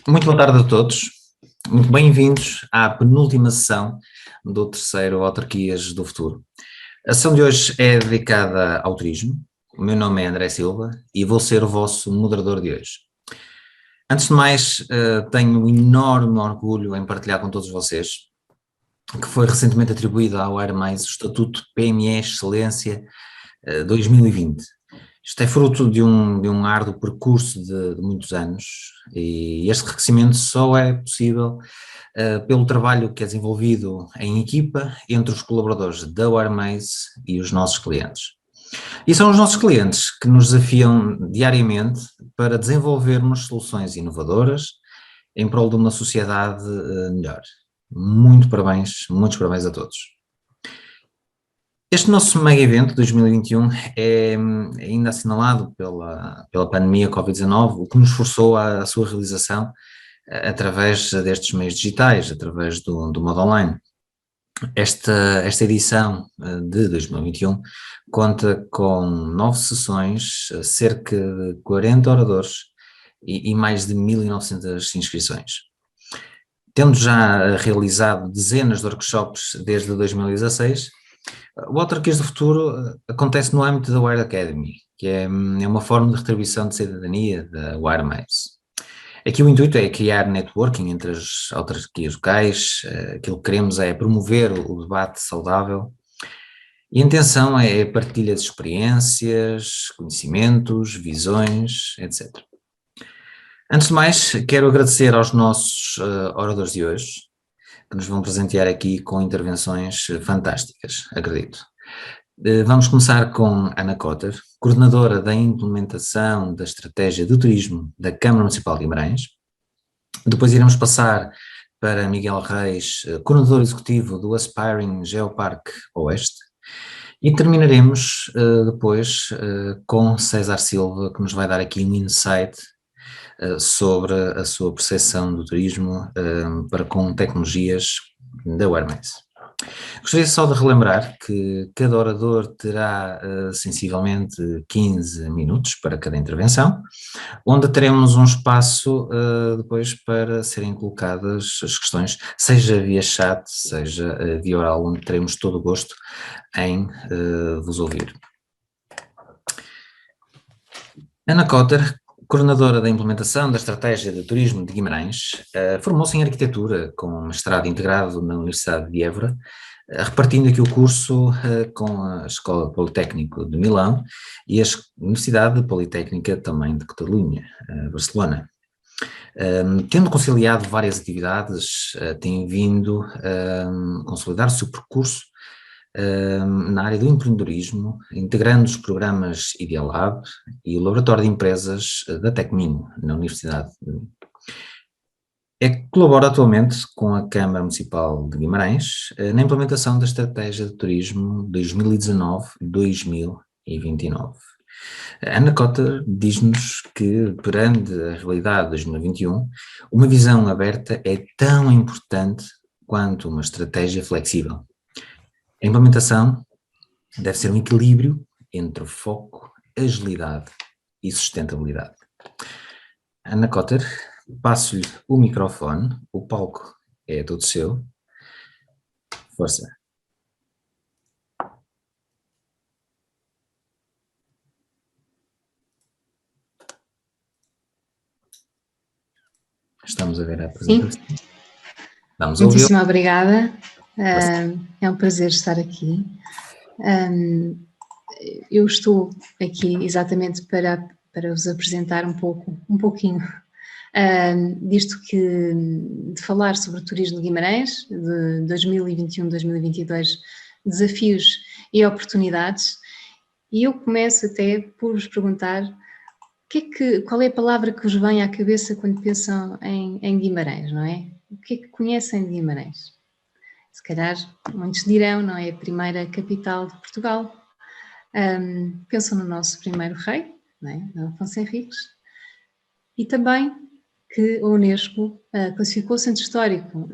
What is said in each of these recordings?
Muito boa tarde a todos, muito bem-vindos à penúltima sessão do terceiro Autarquias do Futuro. A sessão de hoje é dedicada ao turismo. O meu nome é André Silva e vou ser o vosso moderador de hoje. Antes de mais, tenho um enorme orgulho em partilhar com todos vocês que foi recentemente atribuído ao AirMais o Estatuto PME Excelência 2020. Isto é fruto de um árduo percurso de muitos anos e este reconhecimento só é possível pelo trabalho que é desenvolvido em equipa entre os colaboradores da WireMaze e os nossos clientes. E são os nossos clientes que nos desafiam diariamente para desenvolvermos soluções inovadoras em prol de uma sociedade melhor. Muitos parabéns a todos. Este nosso mega evento 2021 é ainda assinalado pela pandemia Covid-19, o que nos forçou à sua realização através destes meios digitais, através do modo online. Esta edição de 2021 conta com 9 sessões, cerca de 40 oradores e mais de 1.900 inscrições. Tendo já realizado dezenas de workshops desde 2016, o Autarquias do Futuro acontece no âmbito da Wire Academy, que é uma forma de retribuição de cidadania da WireMaze. Aqui o intuito é criar networking entre as autarquias locais, aquilo que queremos é promover o debate saudável e a intenção é a partilha de experiências, conhecimentos, visões, etc. Antes de mais, quero agradecer aos nossos oradores de hoje, que nos vão presentear aqui com intervenções fantásticas, acredito. Vamos começar com Ana Cotter, coordenadora da implementação da estratégia de turismo da Câmara Municipal de Guimarães. Depois iremos passar para Miguel Reis, coordenador executivo do Aspiring Geoparque Oeste. E terminaremos depois com César Silva, que nos vai dar aqui um insight sobre a sua percepção do turismo para com tecnologias da WireMaze. Gostaria só de relembrar que cada orador terá sensivelmente 15 minutos para cada intervenção, onde teremos um espaço depois para serem colocadas as questões, seja via chat, seja via oral, onde teremos todo o gosto em vos ouvir. Ana Cotter, coordenadora da implementação da estratégia de turismo de Guimarães, formou-se em arquitetura com mestrado integrado na Universidade de Évora, repartindo aqui o curso com a Escola Politécnico de Milão e a Universidade Politécnica também de Catalunha, Barcelona. Tendo conciliado várias atividades, tem vindo a consolidar o seu percurso na área do empreendedorismo, integrando os programas Ideal Lab e o Laboratório de Empresas da Tecmin, na Universidade de Minho. Colabora atualmente com a Câmara Municipal de Guimarães na implementação da Estratégia de Turismo 2019-2029. Ana Cotter diz-nos que, perante a realidade de 2021, uma visão aberta é tão importante quanto uma estratégia flexível. A implementação deve ser um equilíbrio entre foco, agilidade e sustentabilidade. Ana Cotter, passo-lhe o microfone, o palco é todo seu. Força. Estamos a ver a apresentação. Sim. Muitíssimo obrigada. É um prazer estar aqui. Eu estou aqui exatamente para vos apresentar um pouquinho disto de falar sobre o turismo de Guimarães, de 2021-2022, desafios e oportunidades. E eu começo até por vos perguntar qual é a palavra que vos vem à cabeça quando pensam em Guimarães, não é? O que é que conhecem de Guimarães? Se calhar muitos dirão, não é? A primeira capital de Portugal. Pensam no nosso primeiro rei, não é? Afonso Henriques. E também que a Unesco classificou o Centro Histórico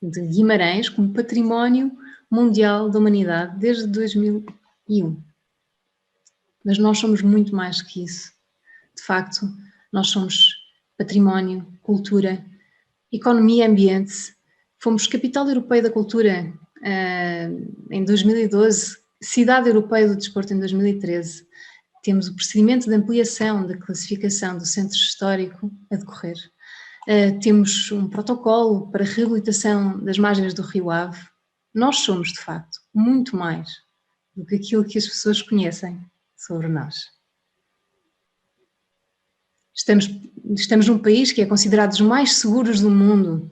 de Guimarães como Património Mundial da Humanidade desde 2001. Mas nós somos muito mais que isso. De facto, nós somos património, cultura, economia e ambiente. Fomos capital europeia da cultura em 2012, cidade europeia do desporto em 2013. Temos o procedimento de ampliação da classificação do centro histórico a decorrer. Temos um protocolo para a reabilitação das margens do Rio Ave. Nós somos, de facto, muito mais do que aquilo que as pessoas conhecem sobre nós. Estamos num país que é considerado dos mais seguros do mundo.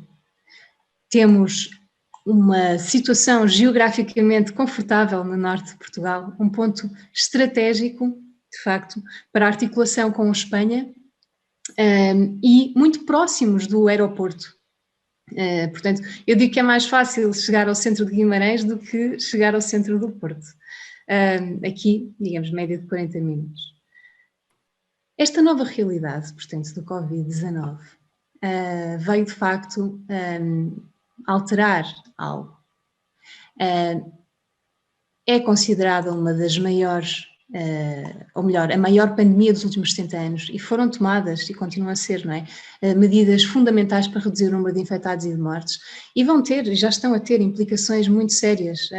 Temos uma situação geograficamente confortável no norte de Portugal, um ponto estratégico, de facto, para a articulação com a Espanha e muito próximos do aeroporto. Portanto, eu digo que é mais fácil chegar ao centro de Guimarães do que chegar ao centro do Porto. Aqui, digamos, média de 40 minutos. Esta nova realidade, portanto, do Covid-19, veio de facto alterar algo. É considerada uma das maiores, ou melhor, a maior pandemia dos últimos 70 anos e foram tomadas, e continuam a ser, não é, medidas fundamentais para reduzir o número de infectados e de mortes e vão ter, já estão a ter implicações muito sérias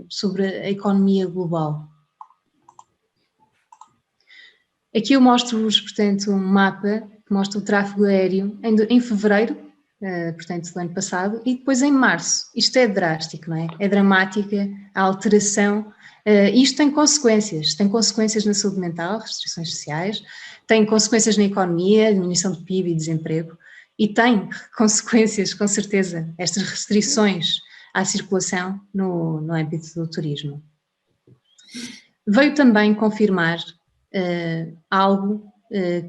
sobre a economia global. Aqui eu mostro-vos, portanto, um mapa que mostra o tráfego aéreo em fevereiro, portanto, do ano passado, e depois em março. Isto é drástico, não é? É dramática a alteração. Isto tem consequências na saúde mental, restrições sociais, tem consequências na economia, diminuição do PIB e desemprego, e tem consequências, com certeza, estas restrições à circulação no âmbito do turismo. Veio também confirmar algo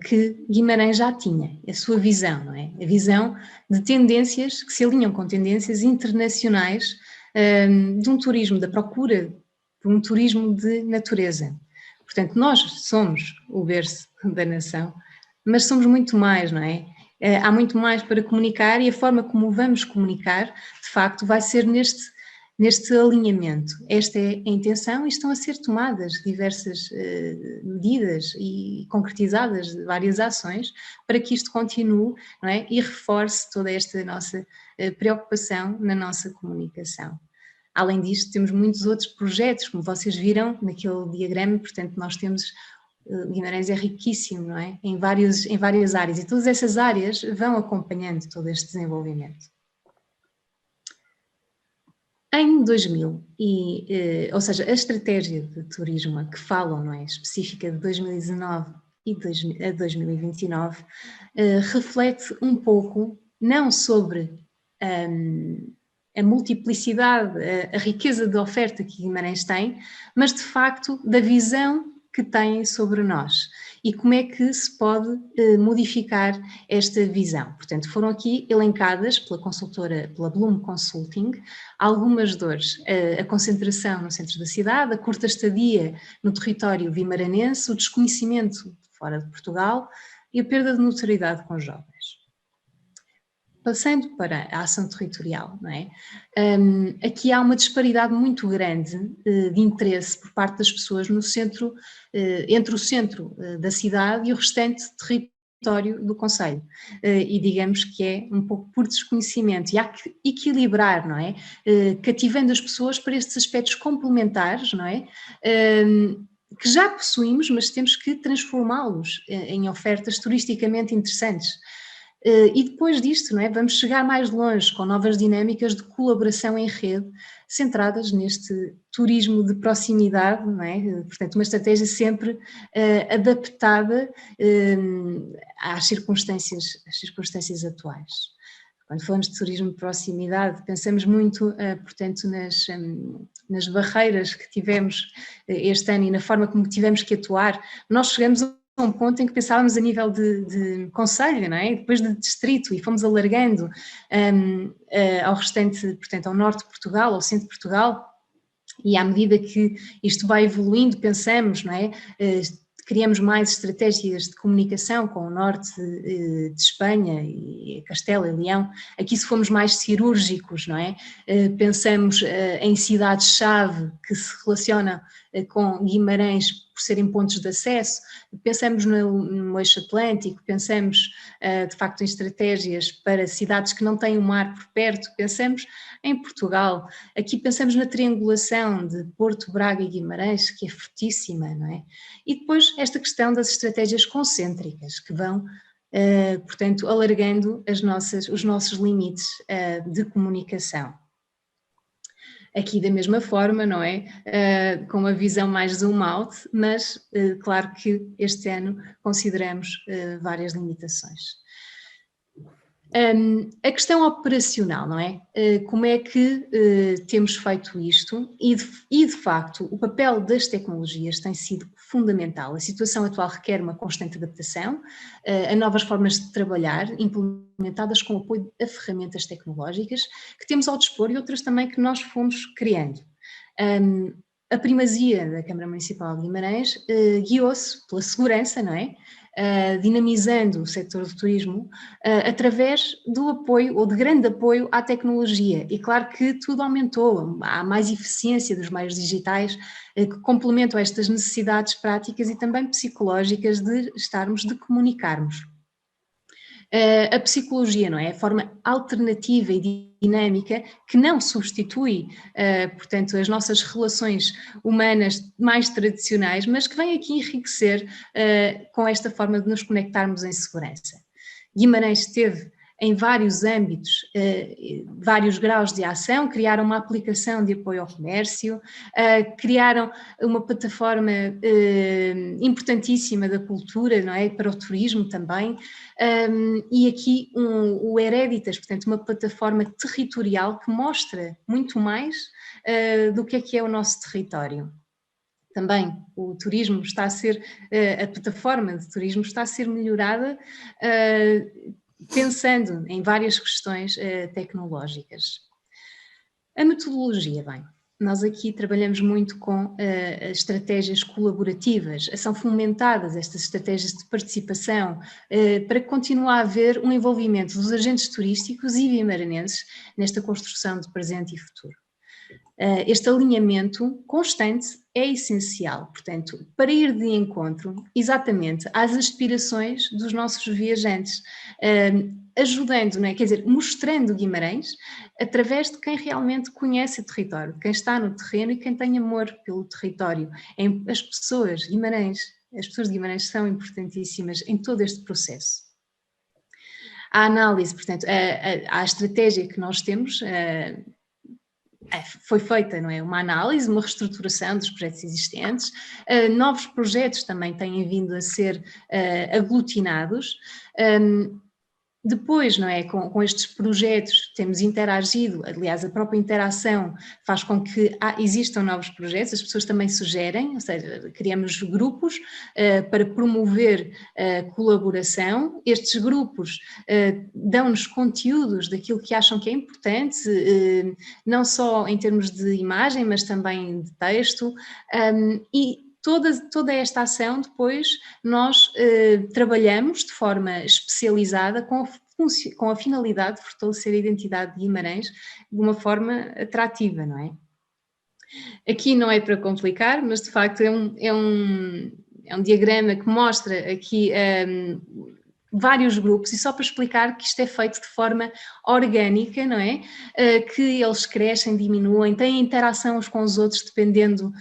que Guimarães já tinha, a sua visão, não é? A visão de tendências que se alinham com tendências internacionais de um turismo, da procura de um turismo de natureza. Portanto, nós somos o berço da nação, mas somos muito mais, não é? Há muito mais para comunicar e a forma como vamos comunicar, de facto, vai ser neste alinhamento. Esta é a intenção e estão a ser tomadas diversas medidas e concretizadas várias ações para que isto continue, não é? E reforce toda esta nossa preocupação na nossa comunicação. Além disto, temos muitos outros projetos, como vocês viram naquele diagrama, portanto nós temos, Guimarães é riquíssimo, não é? Em várias áreas e todas essas áreas vão acompanhando todo este desenvolvimento. Em 2000, ou seja, a estratégia de turismo a que falam, não é, específica de 2019 a 2029, reflete um pouco, não sobre a multiplicidade, a riqueza de oferta que Guimarães tem, mas de facto da visão que têm sobre nós e como é que se pode modificar esta visão. Portanto, foram aqui elencadas pela consultora, pela Bloom Consulting, algumas dores, a concentração no centro da cidade, a curta estadia no território vimaranense, o desconhecimento fora de Portugal e a perda de notoriedade com os jovens. Passando para a ação territorial, não é? Aqui há uma disparidade muito grande de interesse por parte das pessoas no centro, entre o centro da cidade e o restante território do concelho. E digamos que é um pouco por desconhecimento. E há que equilibrar, não é? Cativando as pessoas para estes aspectos complementares, não é? Que já possuímos, mas temos que transformá-los em ofertas turisticamente interessantes. E depois disto, não é, vamos chegar mais longe com novas dinâmicas de colaboração em rede, centradas neste turismo de proximidade, não é? Portanto, uma estratégia sempre adaptada às circunstâncias atuais. Quando falamos de turismo de proximidade, pensamos muito, portanto, nas barreiras que tivemos este ano e na forma como tivemos que atuar. Nós chegamos a um ponto em que pensávamos a nível de concelho, não é? Depois de distrito, e fomos alargando ao restante, portanto, ao norte de Portugal, ao centro de Portugal, e à medida que isto vai evoluindo, pensamos, não é? Criamos mais estratégias de comunicação com o norte de Espanha, e Castela e Leão. Aqui se fomos mais cirúrgicos, não é? Pensamos em cidades-chave que se relacionam com Guimarães por serem pontos de acesso, pensamos no eixo atlântico, pensamos de facto em estratégias para cidades que não têm o mar por perto, pensamos em Portugal, aqui pensamos na triangulação de Porto, Braga e Guimarães, que é fortíssima, não é? E depois esta questão das estratégias concêntricas, que vão, portanto, alargando os nossos limites de comunicação. Aqui da mesma forma, não é? Com uma visão mais zoom out, mas claro que este ano consideramos várias limitações. A questão operacional, não é? Como é que temos feito isto e de facto o papel das tecnologias tem sido fundamental. A situação atual requer uma constante adaptação a novas formas de trabalhar, implementadas com o apoio a ferramentas tecnológicas que temos ao dispor e outras também que nós fomos criando. A primazia da Câmara Municipal de Guimarães guiou-se pela segurança, não é? Dinamizando o setor do turismo através do apoio, ou de grande apoio à tecnologia. E claro que tudo aumentou, há mais eficiência dos meios digitais que complementam estas necessidades práticas e também psicológicas de comunicarmos. A psicologia, não é? A forma alternativa e dinâmica que não substitui, portanto, as nossas relações humanas mais tradicionais, mas que vem aqui enriquecer com esta forma de nos conectarmos em segurança. Guimarães teve em vários âmbitos, vários graus de ação, criaram uma aplicação de apoio ao comércio, criaram uma plataforma importantíssima da cultura, não é? Para o turismo também, e aqui o Hereditas, portanto uma plataforma territorial que mostra muito mais do que é o nosso território. Também o turismo está a ser, a plataforma de turismo está a ser melhorada pensando em várias questões tecnológicas. A metodologia, bem, nós aqui trabalhamos muito com estratégias colaborativas, são fomentadas estas estratégias de participação para que continue a haver um envolvimento dos agentes turísticos e guimaranenses nesta construção de presente e futuro. Este alinhamento constante é essencial, portanto, para ir de encontro exatamente às aspirações dos nossos viajantes, ajudando, não é? Quer dizer, mostrando Guimarães através de quem realmente conhece o território, quem está no terreno e quem tem amor pelo território. As pessoas de Guimarães são importantíssimas em todo este processo. A análise, portanto, a estratégia que nós temos foi feita, não é? Uma análise, uma reestruturação dos projetos existentes, novos projetos também têm vindo a ser aglutinados. Depois, não é, com estes projetos temos interagido, aliás a própria interação faz com que existam novos projetos, as pessoas também sugerem, ou seja, criamos grupos para promover a colaboração, estes grupos dão-nos conteúdos daquilo que acham que é importante, não só em termos de imagem, mas também de texto, e toda esta ação depois nós trabalhamos de forma especializada com a finalidade de fortalecer a identidade de Guimarães de uma forma atrativa, não é? Aqui não é para complicar, mas de facto é um diagrama que mostra aqui vários grupos, e só para explicar que isto é feito de forma orgânica, não é? Que eles crescem, diminuem, têm interação uns com os outros dependendo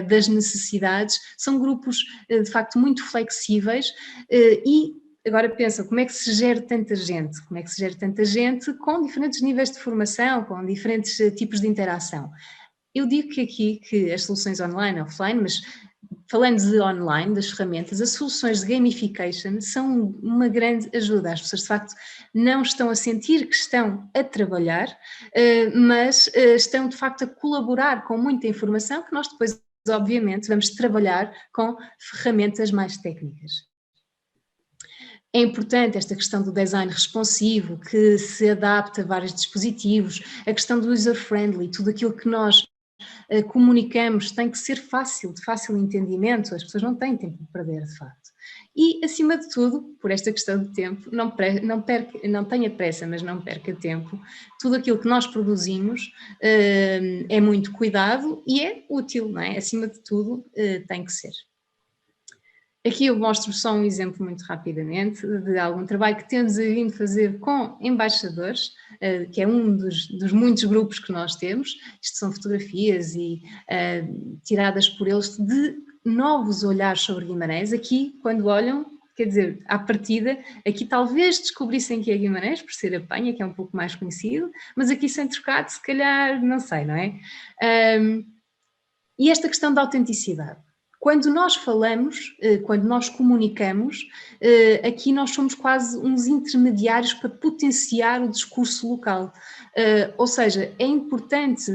das necessidades, são grupos de facto muito flexíveis e agora pensa, como é que se gera tanta gente? Como é que se gera tanta gente com diferentes níveis de formação, com diferentes tipos de interação? Eu digo que aqui que as soluções online, offline, mas falando de online, das ferramentas, as soluções de gamification são uma grande ajuda. As pessoas de facto não estão a sentir que estão a trabalhar, mas estão de facto a colaborar com muita informação que nós depois, obviamente, vamos trabalhar com ferramentas mais técnicas. É importante esta questão do design responsivo, que se adapta a vários dispositivos, a questão do user-friendly, tudo aquilo que nós comunicamos tem que ser fácil, de fácil entendimento, as pessoas não têm tempo de perder, de facto. E, acima de tudo, por esta questão de tempo, não tenha pressa, mas não perca tempo. Tudo aquilo que nós produzimos é muito cuidado e é útil, não é? Acima de tudo, tem que ser. Aqui eu mostro só um exemplo muito rapidamente de algum trabalho que temos vindo fazer com embaixadores, que é um dos muitos grupos que nós temos. Isto são fotografias e tiradas por eles de novos olhares sobre Guimarães. Aqui, quando olham, quer dizer, à partida, aqui talvez descobrissem que é Guimarães, por ser a Penha, que é um pouco mais conhecido, mas aqui sem trocado, se calhar, não sei, não é? E esta questão da autenticidade. Quando nós falamos, quando nós comunicamos, aqui nós somos quase uns intermediários para potenciar o discurso local. Ou seja, é importante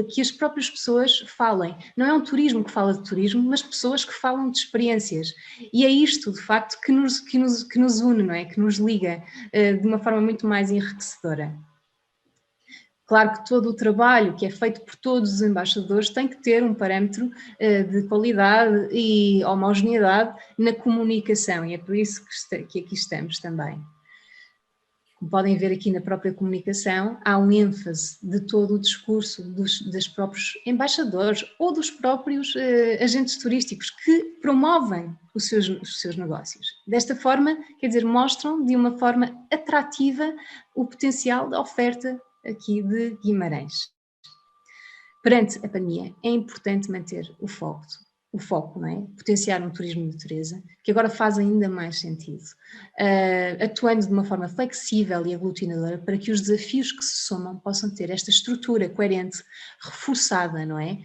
que as próprias pessoas falem. Não é um turismo que fala de turismo, mas pessoas que falam de experiências. E é isto, de facto, que nos une, não é? Que nos liga de uma forma muito mais enriquecedora. Claro que todo o trabalho que é feito por todos os embaixadores tem que ter um parâmetro de qualidade e homogeneidade na comunicação, e é por isso que aqui estamos também. Como podem ver aqui na própria comunicação, há um ênfase de todo o discurso dos próprios embaixadores ou dos próprios agentes turísticos que promovem os seus negócios. Desta forma, quer dizer, mostram de uma forma atrativa o potencial da oferta aqui de Guimarães. Perante a pandemia, é importante manter o foco, não é? Potenciar um turismo de natureza, que agora faz ainda mais sentido, atuando de uma forma flexível e aglutinadora para que os desafios que se somam possam ter esta estrutura coerente, reforçada, não é?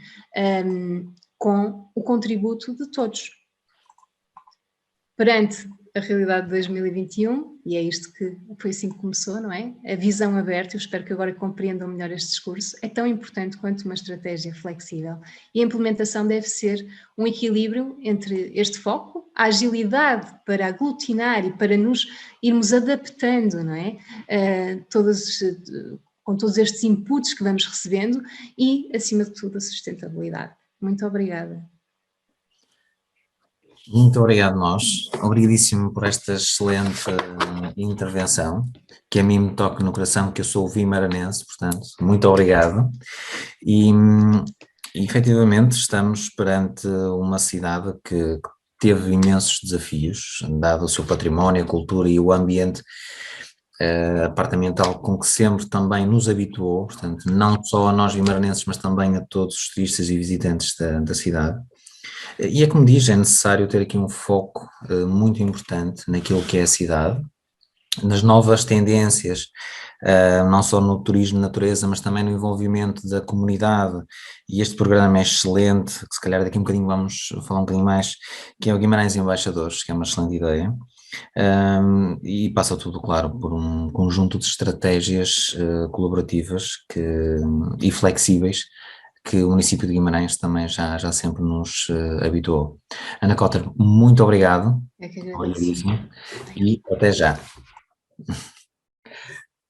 Com o contributo de todos. Perante a realidade de 2021, e é isto que foi assim que começou, não é? A visão aberta, eu espero que agora compreendam melhor este discurso, é tão importante quanto uma estratégia flexível. E a implementação deve ser um equilíbrio entre este foco, a agilidade para aglutinar e para nos irmos adaptando, não é? Com todos estes inputs que vamos recebendo e, acima de tudo, a sustentabilidade. Muito obrigada. Muito obrigado nós, obrigadíssimo por esta excelente intervenção, que a mim me toca no coração, que eu sou vimaranense, portanto, muito obrigado. E efetivamente estamos perante uma cidade que teve imensos desafios, dado o seu património, a cultura e o ambiente apartamental com que sempre também nos habituou, portanto, não só a nós vimaranenses, mas também a todos os turistas e visitantes da cidade. E é como diz, é necessário ter aqui um foco muito importante naquilo que é a cidade, nas novas tendências, não só no turismo de natureza, mas também no envolvimento da comunidade, e este programa é excelente, que se calhar daqui um bocadinho vamos falar um bocadinho mais, que é o Guimarães Embaixadores, que é uma excelente ideia, e passa tudo, claro, por um conjunto de estratégias colaborativas e flexíveis, que o município de Guimarães também já sempre nos habituou. Ana Cotter, muito obrigado. É que agradeço. E até já.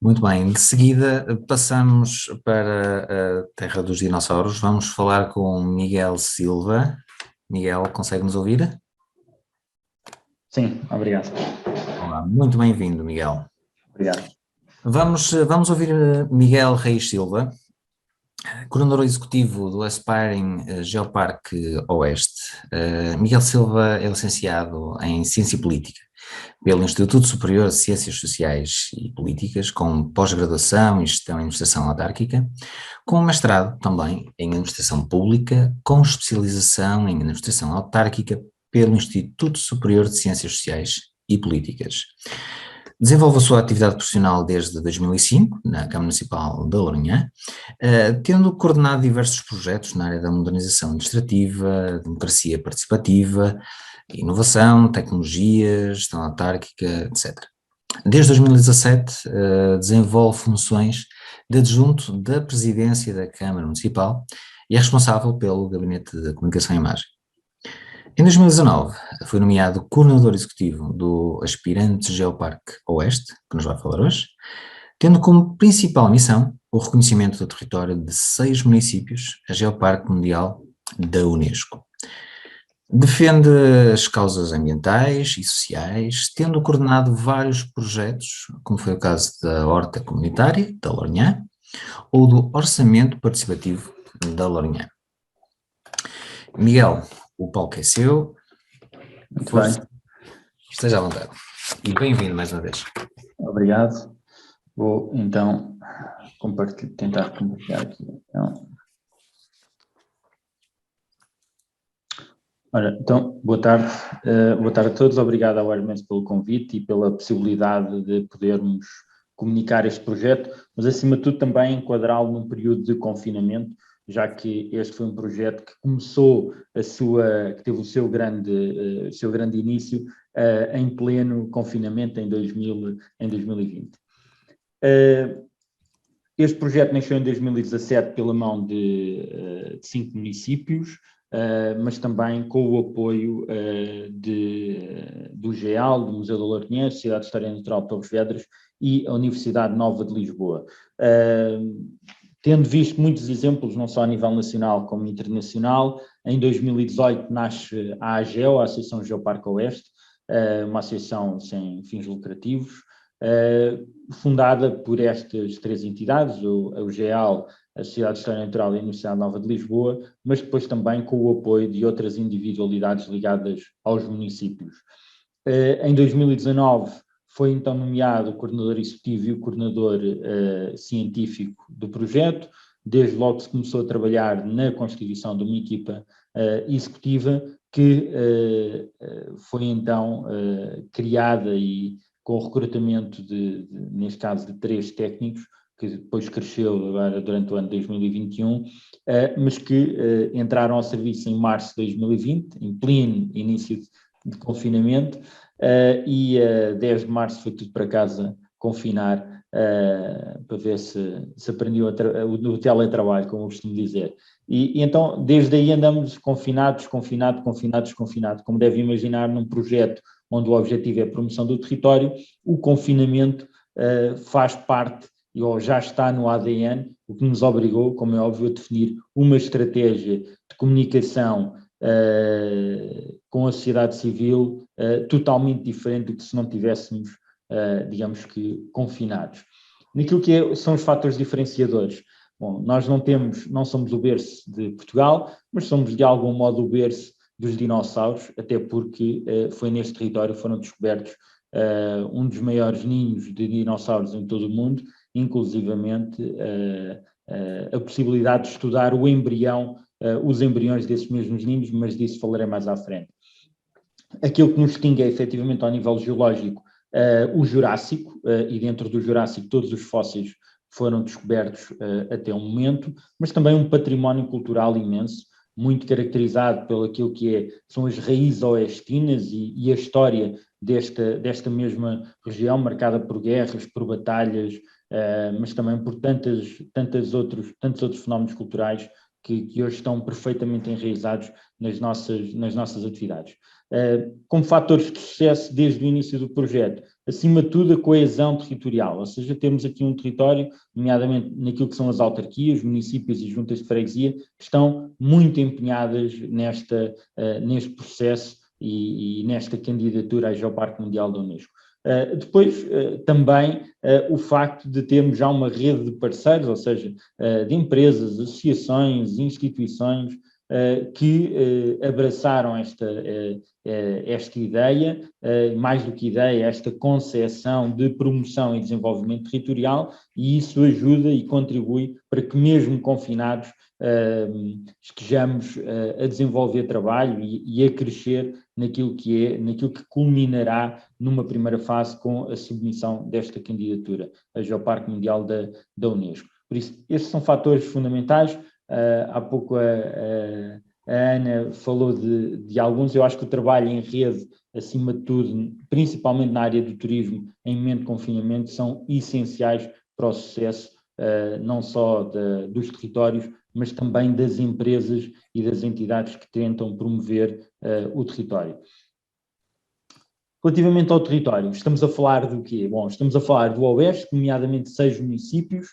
Muito bem, de seguida passamos para a terra dos dinossauros, vamos falar com Miguel Silva. Miguel, consegue-nos ouvir? Sim, obrigado. Olá, muito bem-vindo, Miguel. Obrigado. Vamos ouvir Miguel Reis Silva, coordenador executivo do Aspiring Geoparque Oeste. Miguel Silva é licenciado em Ciência Política pelo Instituto Superior de Ciências Sociais e Políticas, com pós-graduação em Gestão e Administração Autárquica, com mestrado também em Administração Pública, com especialização em Administração Autárquica pelo Instituto Superior de Ciências Sociais e Políticas. Desenvolve a sua atividade profissional desde 2005, na Câmara Municipal de Lourinhã, tendo coordenado diversos projetos na área da modernização administrativa, democracia participativa, inovação, tecnologia, gestão autárquica, etc. Desde 2017 desenvolve funções de adjunto da presidência da Câmara Municipal e é responsável pelo Gabinete de Comunicação e Imagem. Em 2019 foi nomeado coordenador executivo do Aspirante Geoparque Oeste, que nos vai falar hoje, tendo como principal missão o reconhecimento do território de 6 municípios a Geoparque Mundial da Unesco. Defende as causas ambientais e sociais, tendo coordenado vários projetos, como foi o caso da Horta Comunitária da Lourinhã ou do Orçamento Participativo da Lourinhã. Miguel, o palco é seu. Muito Força. bem. Esteja à vontade. E bem-vindo mais uma vez. Obrigado. Vou então tentar compartilhar aqui. Então, boa tarde. Boa tarde a todos. Obrigado ao Hermes pelo convite e pela possibilidade de podermos comunicar este projeto, mas acima de tudo também enquadrá-lo num período de confinamento, já que este foi um projeto que começou que teve o seu grande início em pleno confinamento em 2020. Este projeto nasceu em 2017 pela mão de 5 municípios, mas também com o apoio do GEAL, do Museu da Lourinhã, Sociedade de História Natural de Torres Vedras e a Universidade Nova de Lisboa. Tendo visto muitos exemplos, não só a nível nacional como internacional, em 2018 nasce a AGEO, a Associação Geoparque Oeste, uma associação sem fins lucrativos, fundada por estas 3 entidades, o GEAL, a Sociedade de História Natural e a Universidade Nova de Lisboa, mas depois também com o apoio de outras individualidades ligadas aos municípios. Em 2019 foi então nomeado o coordenador executivo e o coordenador científico do projeto. Desde logo se começou a trabalhar na constituição de uma equipa executiva que foi então criada e com o recrutamento neste caso, de 3 técnicos, que depois cresceu agora durante o ano de 2021, mas que entraram ao serviço em março de 2020, em pleno início de confinamento, e 10 de março foi tudo para casa confinar, para ver se aprendiam o teletrabalho, como eu costumo dizer. E então, desde aí andamos confinados, como deve imaginar, num projeto onde o objetivo é a promoção do território. O confinamento faz parte, ou já está no ADN, o que nos obrigou, como é óbvio, a definir uma estratégia de comunicação com a sociedade civil totalmente diferente do que se não tivéssemos, digamos que, confinados. Naquilo que são os fatores diferenciadores. Bom, nós não somos o berço de Portugal, mas somos de algum modo o berço dos dinossauros, até porque foi neste território que foram descobertos um dos maiores ninhos de dinossauros em todo o mundo, inclusivamente a possibilidade de estudar o embrião, os embriões desses mesmos ninhos, mas disso falarei mais à frente. Aquilo que nos distingue é, efetivamente, ao nível geológico, o Jurássico, e dentro do Jurássico todos os fósseis foram descobertos até o momento, mas também um património cultural imenso, muito caracterizado pelo aquilo que são as raízes oestinas e a história desta mesma região, marcada por guerras, por batalhas, mas também por tantos outros fenómenos culturais que hoje estão perfeitamente enraizados nas nossas atividades. Como fatores de sucesso desde o início do projeto, acima de tudo a coesão territorial, ou seja, temos aqui um território, nomeadamente naquilo que são as autarquias, municípios e juntas de freguesia, que estão muito empenhadas neste processo e nesta candidatura à Geoparque Mundial da Unesco. Depois, também o facto de termos já uma rede de parceiros, ou seja, de empresas, associações, instituições, que abraçaram esta ideia, mais do que ideia, esta concepção de promoção e desenvolvimento territorial, e isso ajuda e contribui para que mesmo confinados estejamos a desenvolver trabalho e a crescer naquilo que culminará numa primeira fase com a submissão desta candidatura a Geoparque Mundial da Unesco. Por isso, estes são fatores fundamentais. Há pouco a Ana falou de alguns. Eu acho que o trabalho em rede, acima de tudo, principalmente na área do turismo, em momento de confinamento, são essenciais para o sucesso não só dos territórios, mas também das empresas e das entidades que tentam promover o território. Relativamente ao território, estamos a falar do quê? Bom, estamos a falar do Oeste, nomeadamente 6 municípios,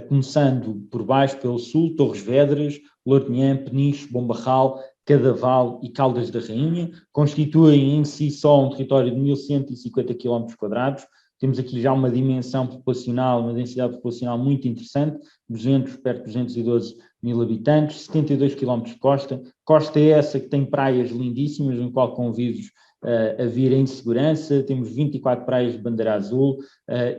começando por baixo, pelo sul, Torres Vedras, Lourinhã, Peniche, Bombarral, Cadaval e Caldas da Rainha, constituem em si só um território de 1.150 km². Temos aqui já uma dimensão populacional, uma densidade populacional muito interessante, perto de 212 mil habitantes, 72 km de costa. Costa é essa que tem praias lindíssimas, no qual convido-vos a vir em segurança. Temos 24 praias de bandeira azul,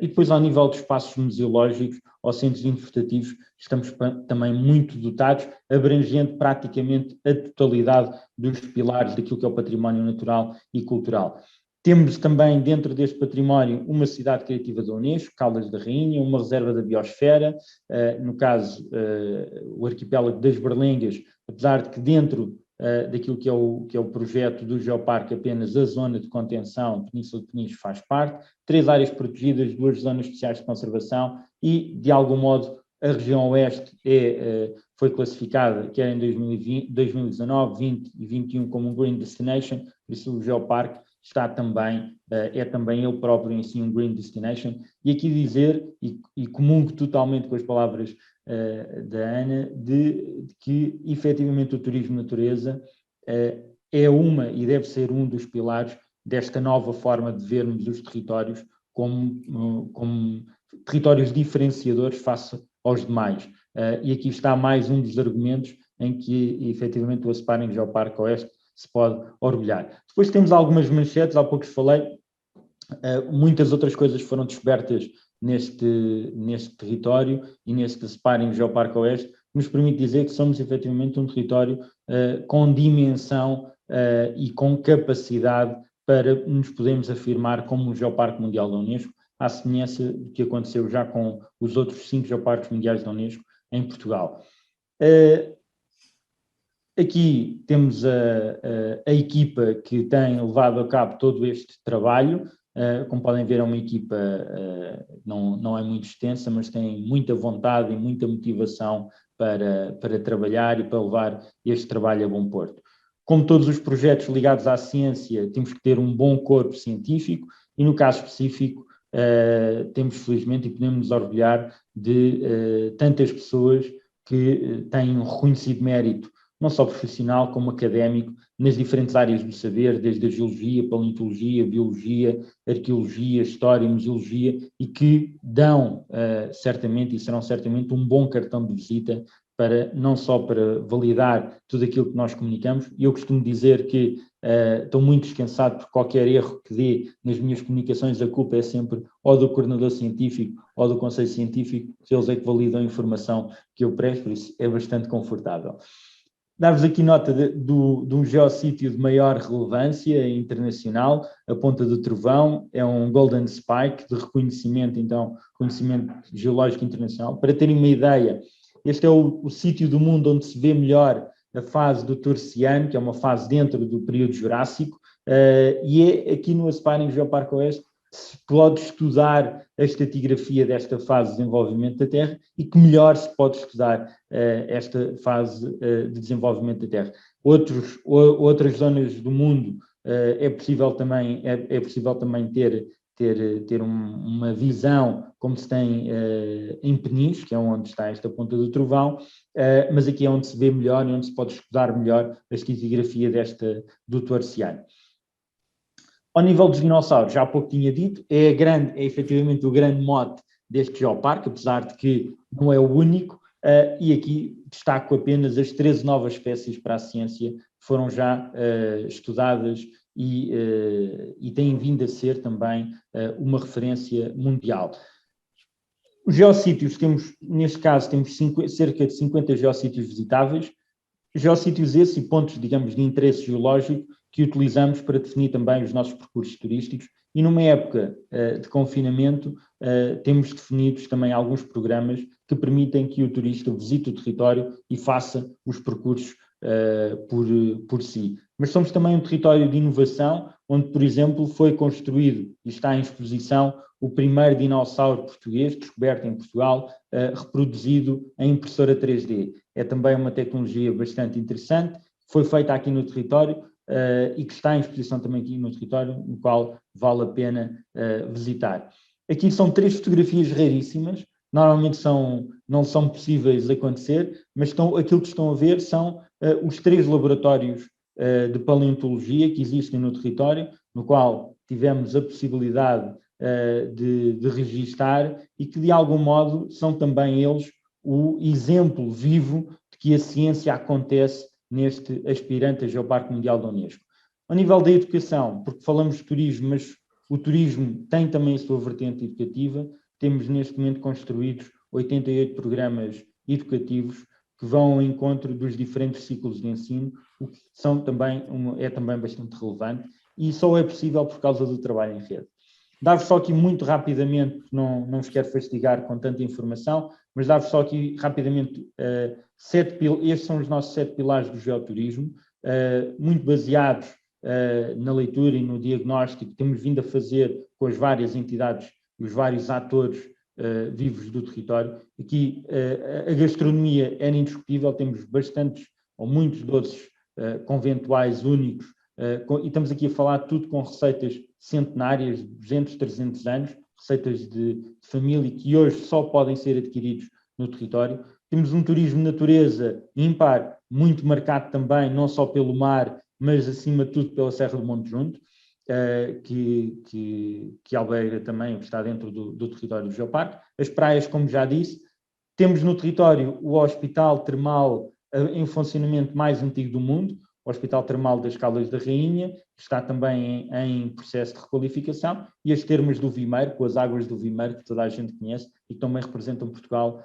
e depois ao nível dos espaços museológicos ou centros interpretativos estamos também muito dotados, abrangendo praticamente a totalidade dos pilares daquilo que é o património natural e cultural. Temos também dentro deste património uma cidade criativa da Unesco, Caldas da Rainha, uma reserva da biosfera, no caso o arquipélago das Berlengas, apesar de que dentro daquilo que é o projeto do Geoparque apenas a zona de contenção, Península de Peniche, faz parte, 3 áreas protegidas, 2 zonas especiais de conservação e, de algum modo, a região oeste foi classificada, quer em 2020, 2019, 20 e 21, como um Green Destination, por isso o Geoparque está também, é também ele próprio em si um Green Destination. E aqui dizer, e comungo totalmente com as palavras da Ana, de que efetivamente o turismo de natureza é uma e deve ser um dos pilares desta nova forma de vermos os territórios como territórios diferenciadores face aos demais. E aqui está mais um dos argumentos em que efetivamente o Aspiring Geoparque Oeste se pode orgulhar. Depois temos algumas manchetes, há pouco falei, muitas outras coisas foram descobertas neste território e neste Aspiring Geoparque Oeste, que nos permite dizer que somos efetivamente um território com dimensão e com capacidade para nos podermos afirmar como um Geoparque Mundial da Unesco, à semelhança do que aconteceu já com os outros 5 Geoparques Mundiais da Unesco em Portugal. Aqui temos a equipa que tem levado a cabo todo este trabalho. Como podem ver, é uma equipa, não é muito extensa, mas tem muita vontade e muita motivação para trabalhar e para levar este trabalho a bom porto. Como todos os projetos ligados à ciência, temos que ter um bom corpo científico e, no caso específico, temos felizmente e podemos nos orgulhar de tantas pessoas que têm um reconhecido mérito, não só profissional como académico, nas diferentes áreas do saber, desde a geologia, paleontologia, biologia, arqueologia, história, museologia, e que dão certamente e serão certamente um bom cartão de visita não só para validar tudo aquilo que nós comunicamos, e eu costumo dizer que estou muito descansado por qualquer erro que dê nas minhas comunicações, a culpa é sempre ou do coordenador científico ou do conselho científico, se eles é que validam a informação que eu presto, por isso é bastante confortável. Dar-vos aqui nota de um geossítio de maior relevância internacional, a Ponta do Trovão, é um Golden Spike de reconhecimento, então, conhecimento geológico internacional. Para terem uma ideia, este é o sítio do mundo onde se vê melhor a fase do Terciano, que é uma fase dentro do período Jurássico, e é aqui no Aspiring Geoparque Oeste se pode estudar a estratigrafia desta fase de desenvolvimento da Terra e que melhor se pode estudar esta fase de desenvolvimento da Terra. Outras zonas do mundo é possível também ter uma visão como se tem em Peniche, que é onde está esta Ponta do Trovão, mas aqui é onde se vê melhor e onde se pode estudar melhor a estratigrafia do Terciano. Ao nível dos dinossauros, já há pouco tinha dito, é efetivamente o grande mote deste geoparque, apesar de que não é o único, e aqui destaco apenas as 13 novas espécies para a ciência que foram já estudadas e têm vindo a ser também uma referência mundial. Os geossítios, neste caso, temos cerca de 50 geossítios visitáveis, geossítios esses e pontos, digamos, de interesse geológico que utilizamos para definir também os nossos percursos turísticos, e numa época de confinamento temos definidos também alguns programas que permitem que o turista visite o território e faça os percursos por si. Mas somos também um território de inovação, onde, por exemplo, foi construído e está em exposição o primeiro dinossauro português descoberto em Portugal, reproduzido em impressora 3D. É também uma tecnologia bastante interessante, foi feita aqui no território e que está em exposição também aqui no território, no qual vale a pena visitar. Aqui são 3 fotografias raríssimas, normalmente não são possíveis de acontecer, mas aquilo que estão a ver são os 3 laboratórios de paleontologia que existem no território, no qual tivemos a possibilidade de registar e que de algum modo são também eles o exemplo vivo de que a ciência acontece neste aspirante a Geoparque Mundial da Unesco. Ao nível da educação, porque falamos de turismo, mas o turismo tem também a sua vertente educativa, temos neste momento construídos 88 programas educativos que vão ao encontro dos diferentes ciclos de ensino, o que é também bastante relevante, e só é possível por causa do trabalho em rede. Dar-vos só aqui muito rapidamente, não vos quero fastigar com tanta informação, mas dar-vos só aqui rapidamente estes são os nossos 7 pilares do geoturismo, muito baseados na leitura e no diagnóstico que temos vindo a fazer com as várias entidades e os vários atores vivos do território. Aqui a gastronomia era indiscutível, temos bastantes ou muitos doces conventuais únicos, e estamos aqui a falar tudo com receitas centenárias, de 200, 300 anos, receitas de família que hoje só podem ser adquiridos no território. Temos um turismo de natureza ímpar, muito marcado também, não só pelo mar, mas acima de tudo pela Serra do Monte Junto, que alberga também, que está dentro do território do Geoparque. As praias, como já disse, temos no território o Hospital Termal em funcionamento mais antigo do mundo, o Hospital Termal das Caldas da Rainha, que está também em processo de requalificação, e as termas do Vimeiro, com as águas do Vimeiro, que toda a gente conhece e que também representam Portugal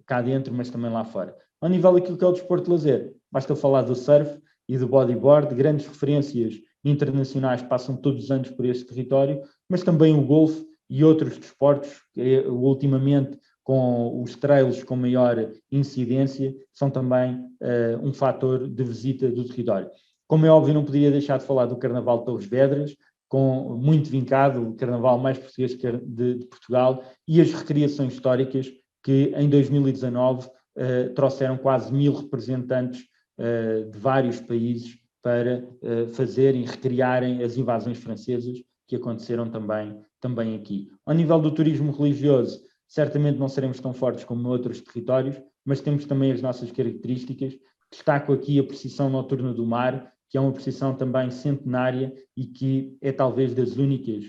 cá dentro, mas também lá fora. Ao nível daquilo que é o desporto de lazer, basta falar do surf e do bodyboard, grandes referências internacionais passam todos os anos por este território, mas também o golfe e outros desportos, que ultimamente com os trails com maior incidência, são também um fator de visita do território. Como é óbvio, não poderia deixar de falar do Carnaval de Torres Vedras, muito vincado, o carnaval mais português de Portugal, e as recriações históricas que em 2019 trouxeram quase 1000 representantes de vários países para fazerem, recriarem as invasões francesas que aconteceram também aqui. Ao nível do turismo religioso, certamente não seremos tão fortes como noutros territórios, mas temos também as nossas características. Destaco aqui a procissão noturna do mar, que é uma procissão também centenária e que é talvez das únicas,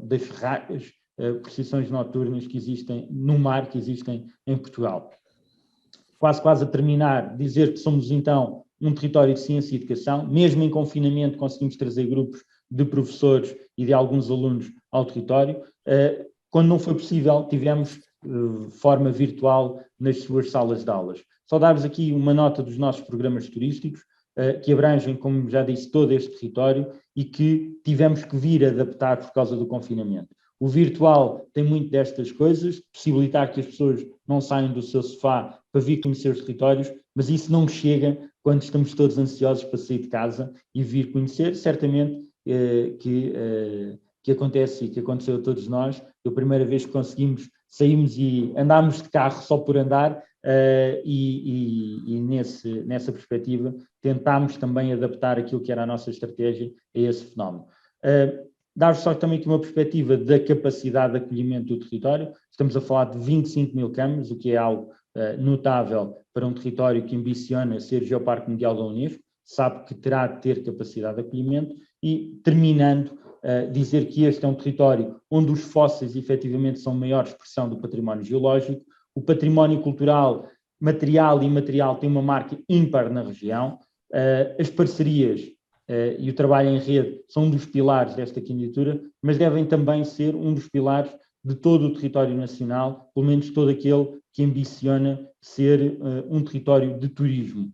das raras procissões noturnas que existem no mar, que existem em Portugal. Quase a terminar, dizer que somos então um território de ciência e educação, mesmo em confinamento conseguimos trazer grupos de professores e de alguns alunos ao território. Quando não foi possível, tivemos forma virtual nas suas salas de aulas. Só dar-vos aqui uma nota dos nossos programas turísticos, que abrangem, como já disse, todo este território e que tivemos que vir adaptar por causa do confinamento. O virtual tem muito destas coisas, possibilitar que as pessoas não saiam do seu sofá para vir conhecer os territórios, mas isso não chega quando estamos todos ansiosos para sair de casa e vir conhecer. Certamente que acontece e que aconteceu a todos nós. A primeira vez que conseguimos, saímos e andámos de carro só por andar, e nessa perspectiva tentámos também adaptar aquilo que era a nossa estratégia a esse fenómeno. Dar-vos só também aqui uma perspectiva da capacidade de acolhimento do território. Estamos a falar de 25 mil camas, o que é algo notável para um território que ambiciona ser Geoparque Mundial da Unesco, sabe que terá de ter capacidade de acolhimento. E, terminando, dizer que este é um território onde os fósseis efetivamente são a maior expressão do património geológico, o património cultural, material e imaterial tem uma marca ímpar na região, as parcerias e o trabalho em rede são um dos pilares desta candidatura, mas devem também ser um dos pilares de todo o território nacional, pelo menos todo aquele que ambiciona ser um território de turismo.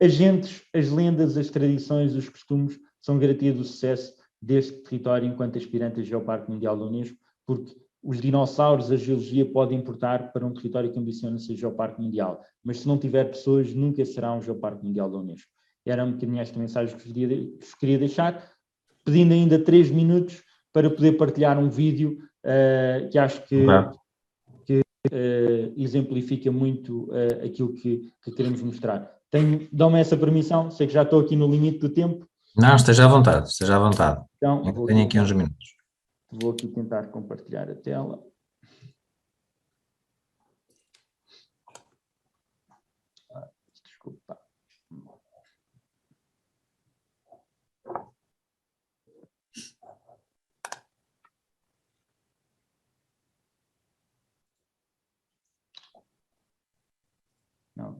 As gentes, as lendas, as tradições, os costumes são garantia do sucesso deste território enquanto aspirante a Geoparque Mundial da Unesco, porque os dinossauros, a geologia pode importar para um território que ambiciona ser Geoparque Mundial, mas se não tiver pessoas, nunca será um Geoparque Mundial da Unesco. Era um bocadinho esta mensagem que vos queria deixar, pedindo ainda 3 minutos para poder partilhar um vídeo que acho que exemplifica muito aquilo que queremos mostrar. Dão-me essa permissão, sei que já estou aqui no limite do tempo. Não, esteja à vontade, esteja à vontade. Então, tenho aqui uns minutos. Vou aqui tentar compartilhar a tela. Desculpa.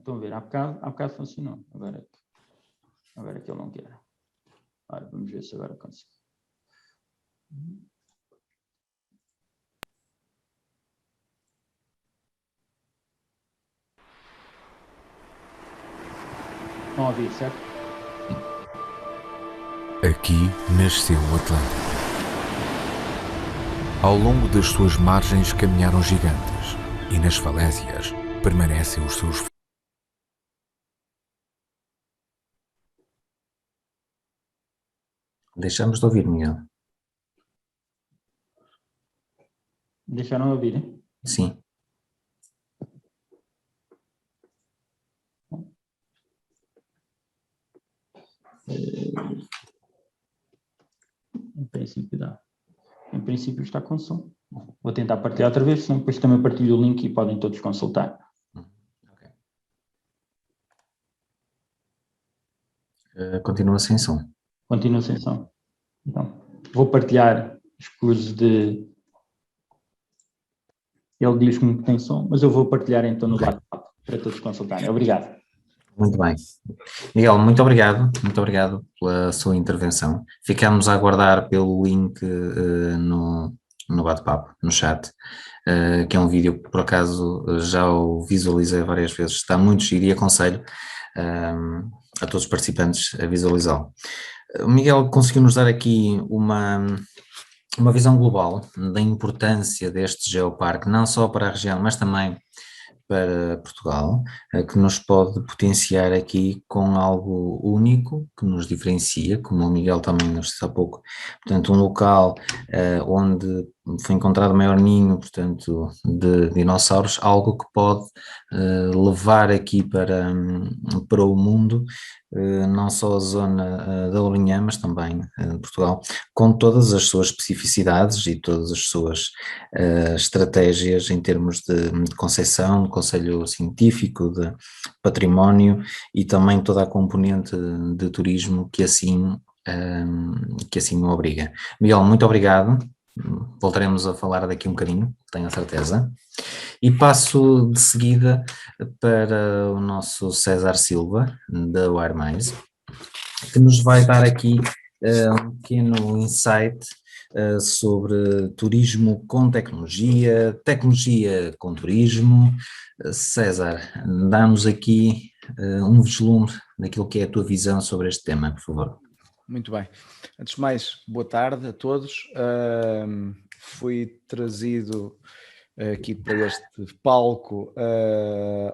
Estão a ver, há bocado funcionou, agora é que ele não quer. Ora, vamos ver se agora consigo. Estão a ouvir, certo? Aqui nasceu o Atlântico. Ao longo das suas margens caminharam gigantes e nas falésias permanecem os seus. Deixamos de ouvir, Miguel. Deixaram ouvir, hein? Sim. Em princípio dá. Em princípio está com som. Vou tentar partilhar outra vez, senão depois também partilho o link e podem todos consultar. Okay. Continua sem som. Continua sem som. Então, vou partilhar os cursos de... Ele diz-me que tem som, mas eu vou partilhar então no bate-papo para todos consultarem. Obrigado. Muito bem. Miguel, muito obrigado pela sua intervenção. Ficamos a aguardar pelo link no bate-papo, no chat, que é um vídeo que por acaso já o visualizei várias vezes, está muito giro e aconselho a todos os participantes a visualizá-lo. O Miguel conseguiu-nos dar aqui uma visão global da importância deste geoparque, não só para a região, mas também para Portugal, que nos pode potenciar aqui com algo único, que nos diferencia, como o Miguel também nos disse há pouco, portanto um local onde foi encontrado o maior ninho, portanto, de dinossauros, algo que pode levar aqui para o mundo, não só a zona da Lourinhã, mas também Portugal, com todas as suas especificidades e todas as suas estratégias em termos de concepção, de conselho científico, de património e também toda a componente de turismo que assim o obriga. Miguel, muito obrigado. Voltaremos a falar daqui um bocadinho, tenho a certeza. E passo de seguida para o nosso César Silva, da WireMinds, que nos vai dar aqui um pequeno insight sobre turismo com tecnologia, tecnologia com turismo. César, dá-nos aqui um vislumbre daquilo que é a tua visão sobre este tema, por favor. Muito bem. Antes de mais, boa tarde a todos. Fui trazido aqui para este palco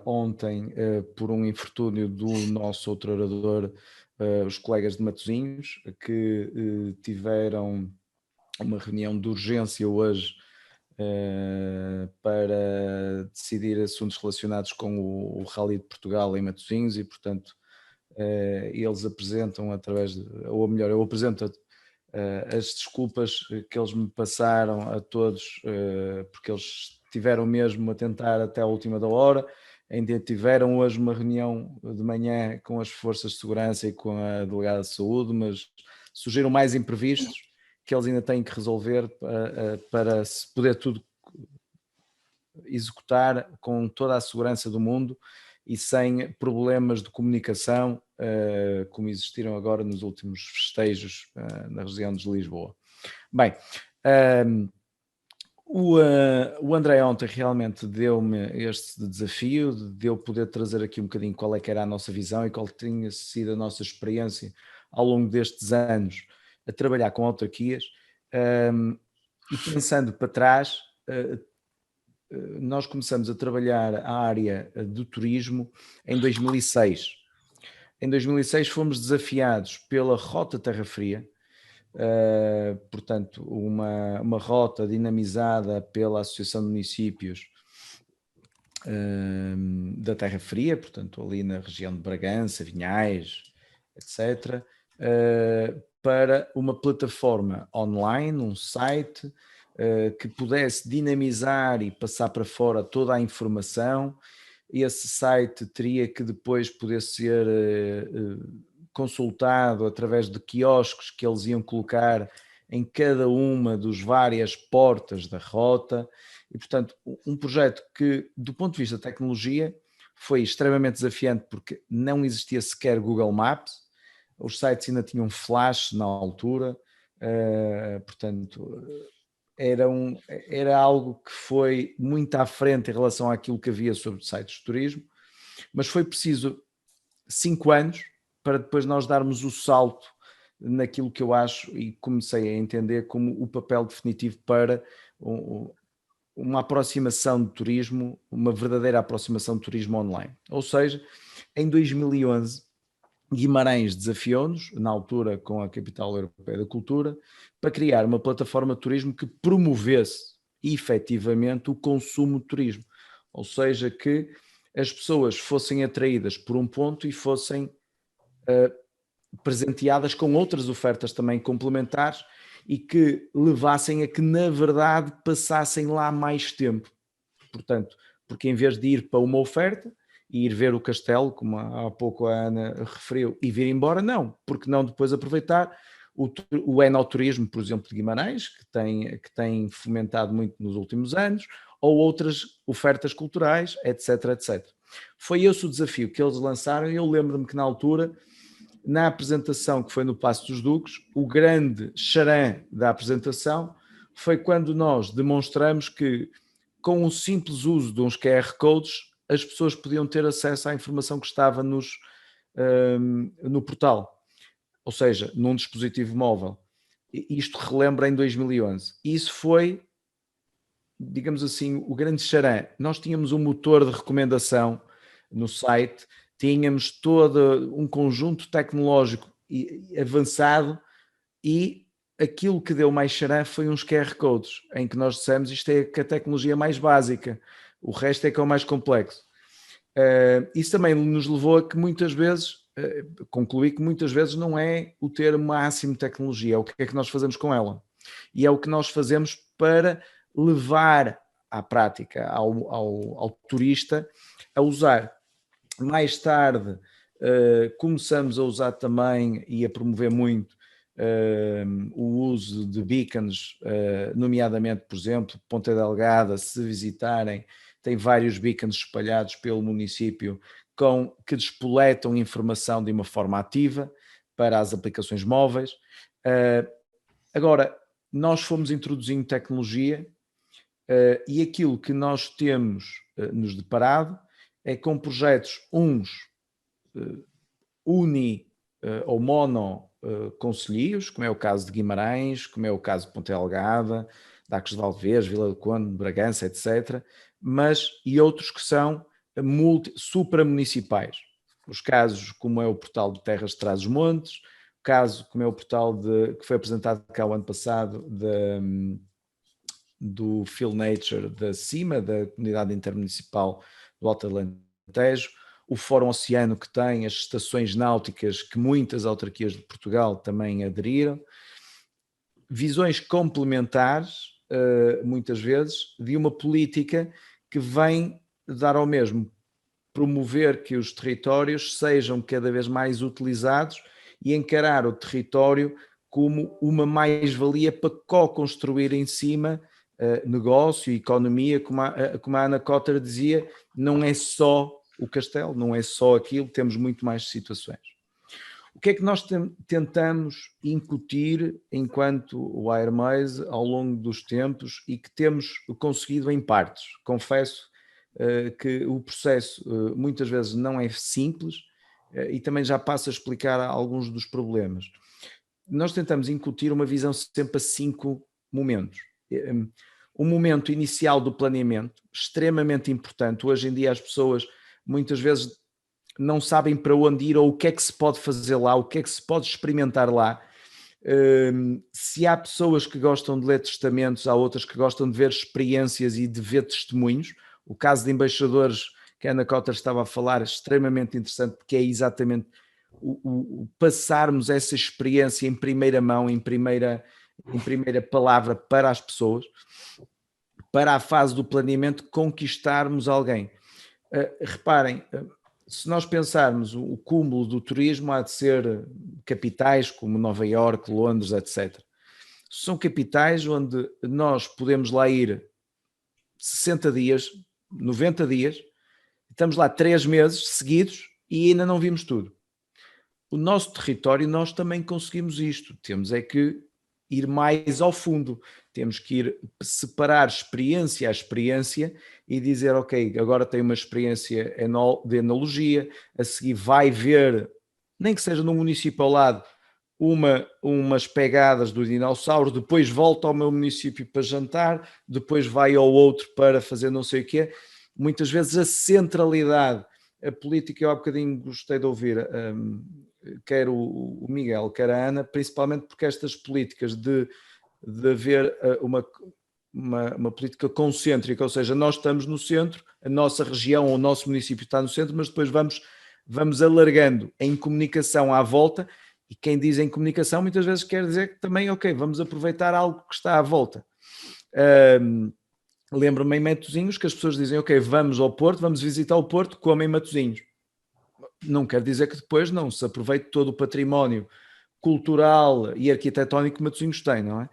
ontem por um infortúnio do nosso outro orador, os colegas de Matosinhos, que tiveram uma reunião de urgência hoje para decidir assuntos relacionados com o Rally de Portugal em Matosinhos e, portanto, eles apresentam ou melhor, eu apresento as desculpas que eles me passaram a todos, porque eles tiveram mesmo a tentar até a última da hora, ainda tiveram hoje uma reunião de manhã com as forças de segurança e com a delegada de saúde, mas surgiram mais imprevistos que eles ainda têm que resolver para se poder tudo executar com toda a segurança do mundo e sem problemas de comunicação, como existiram agora nos últimos festejos na região de Lisboa. Bem, o André ontem realmente deu-me este desafio de eu poder trazer aqui um bocadinho qual é que era a nossa visão e qual tinha sido a nossa experiência ao longo destes anos a trabalhar com autarquias, e pensando para trás, nós começamos a trabalhar a área do turismo em 2006. Em 2006 fomos desafiados pela Rota Terra Fria, portanto uma rota dinamizada pela Associação de Municípios da Terra Fria, portanto ali na região de Bragança, Vinhais, etc., para uma plataforma online, um site que pudesse dinamizar e passar para fora toda a informação. Esse site teria que depois poder ser consultado através de quiosques que eles iam colocar em cada uma das várias portas da rota. E, portanto, um projeto que, do ponto de vista da tecnologia, foi extremamente desafiante porque não existia sequer Google Maps, os sites ainda tinham flash na altura, portanto era algo que foi muito à frente em relação àquilo que havia sobre sites de turismo, mas foi preciso 5 anos para depois nós darmos o salto naquilo que eu acho e comecei a entender como o papel definitivo para uma aproximação de turismo, uma verdadeira aproximação de turismo online. Ou seja, em 2011, Guimarães desafiou-nos, na altura com a Capital Europeia da Cultura, para criar uma plataforma de turismo que promovesse efetivamente o consumo de turismo. Ou seja, que as pessoas fossem atraídas por um ponto e fossem presenteadas com outras ofertas também complementares e que levassem a que, na verdade, passassem lá mais tempo. Portanto, porque em vez de ir para uma oferta e ir ver o castelo, como há pouco a Ana referiu, e vir embora, não, porque não depois aproveitar o enoturismo, por exemplo, de Guimarães, que tem fomentado muito nos últimos anos, ou outras ofertas culturais, etc, etc. Foi esse o desafio que eles lançaram e eu lembro-me que na altura, na apresentação que foi no Paço dos Duques, o grande charã da apresentação foi quando nós demonstramos que com o simples uso de uns QR Codes as pessoas podiam ter acesso à informação que estava no portal, ou seja, num dispositivo móvel. Isto relembra em 2011. E isso foi, digamos assim, o grande charã. Nós tínhamos um motor de recomendação no site, tínhamos todo um conjunto tecnológico avançado e aquilo que deu mais charã foi uns QR Codes, em que nós dissemos isto é a tecnologia mais básica, o resto é que é o mais complexo. Isso também nos levou a que muitas vezes, concluí que muitas vezes não é o termo máximo tecnologia, é o que é que nós fazemos com ela. E é o que nós fazemos para levar à prática, ao turista, a usar. Mais tarde começamos a usar também e a promover muito o uso de beacons, nomeadamente, por exemplo, Ponta Delgada, se visitarem, tem vários beacons espalhados pelo município que despoletam informação de uma forma ativa para as aplicações móveis. Agora, nós fomos introduzindo tecnologia e aquilo que nós temos nos deparado é com projetos, uns ou mono concelhios, como é o caso de Guimarães, como é o caso de Ponta Delgada, Dacos de Valdevez, Vila do Conde, Bragança, etc., e outros que são supramunicipais. Os casos como é o portal de Terras de Trás-os-Montes, o caso como é o portal que foi apresentado cá o ano passado do Feel Nature da CIMA, da Comunidade Intermunicipal do Alto Alentejo, o Fórum Oceano que tem as estações náuticas que muitas autarquias de Portugal também aderiram, visões complementares, muitas vezes, de uma política que vem dar ao mesmo, promover que os territórios sejam cada vez mais utilizados e encarar o território como uma mais-valia para co-construir em cima negócio e economia, como a Ana Cotter dizia, não é só o castelo, não é só aquilo, temos muito mais situações. O que é que nós tentamos incutir enquanto o Airmaze ao longo dos tempos e que temos conseguido em partes? Confesso que o processo muitas vezes não é simples e também já passo a explicar alguns dos problemas. Nós tentamos incutir uma visão sempre a 5 momentos. Um momento inicial do planeamento, extremamente importante. Hoje em dia as pessoas muitas vezes não sabem para onde ir ou o que é que se pode fazer lá, o que é que se pode experimentar lá. Se há pessoas que gostam de ler testamentos, há outras que gostam de ver experiências e de ver testemunhos. O caso de embaixadores que a Ana Cotter estava a falar é extremamente interessante porque é exatamente o passarmos essa experiência em primeira mão, em primeira palavra para as pessoas, para a fase do planeamento conquistarmos alguém. Reparem, se nós pensarmos o cúmulo do turismo há de ser capitais como Nova Iorque, Londres, etc. São capitais onde nós podemos lá ir 60 dias, 90 dias, estamos lá 3 meses seguidos e ainda não vimos tudo. O nosso território, nós também conseguimos isto. Temos é que ir mais ao fundo. Temos que ir separar experiência a experiência e dizer, ok, agora tem uma experiência de enologia, a seguir vai ver, nem que seja num município ao lado, umas pegadas do dinossauro, depois volta ao meu município para jantar, depois vai ao outro para fazer não sei o quê. Muitas vezes a centralidade, a política, eu há bocadinho gostei de ouvir, quer o Miguel, quer a Ana, principalmente porque estas políticas de haver uma política concêntrica, ou seja, nós estamos no centro, a nossa região ou o nosso município está no centro, mas depois vamos alargando em comunicação à volta, e quem diz em comunicação muitas vezes quer dizer que também, ok, vamos aproveitar algo que está à volta. Lembro-me em Matosinhos que as pessoas dizem, ok, vamos ao Porto, vamos visitar o Porto, como em Matosinhos. Não quer dizer que depois não se aproveite todo o património cultural e arquitetónico que Matosinhos tem, não é?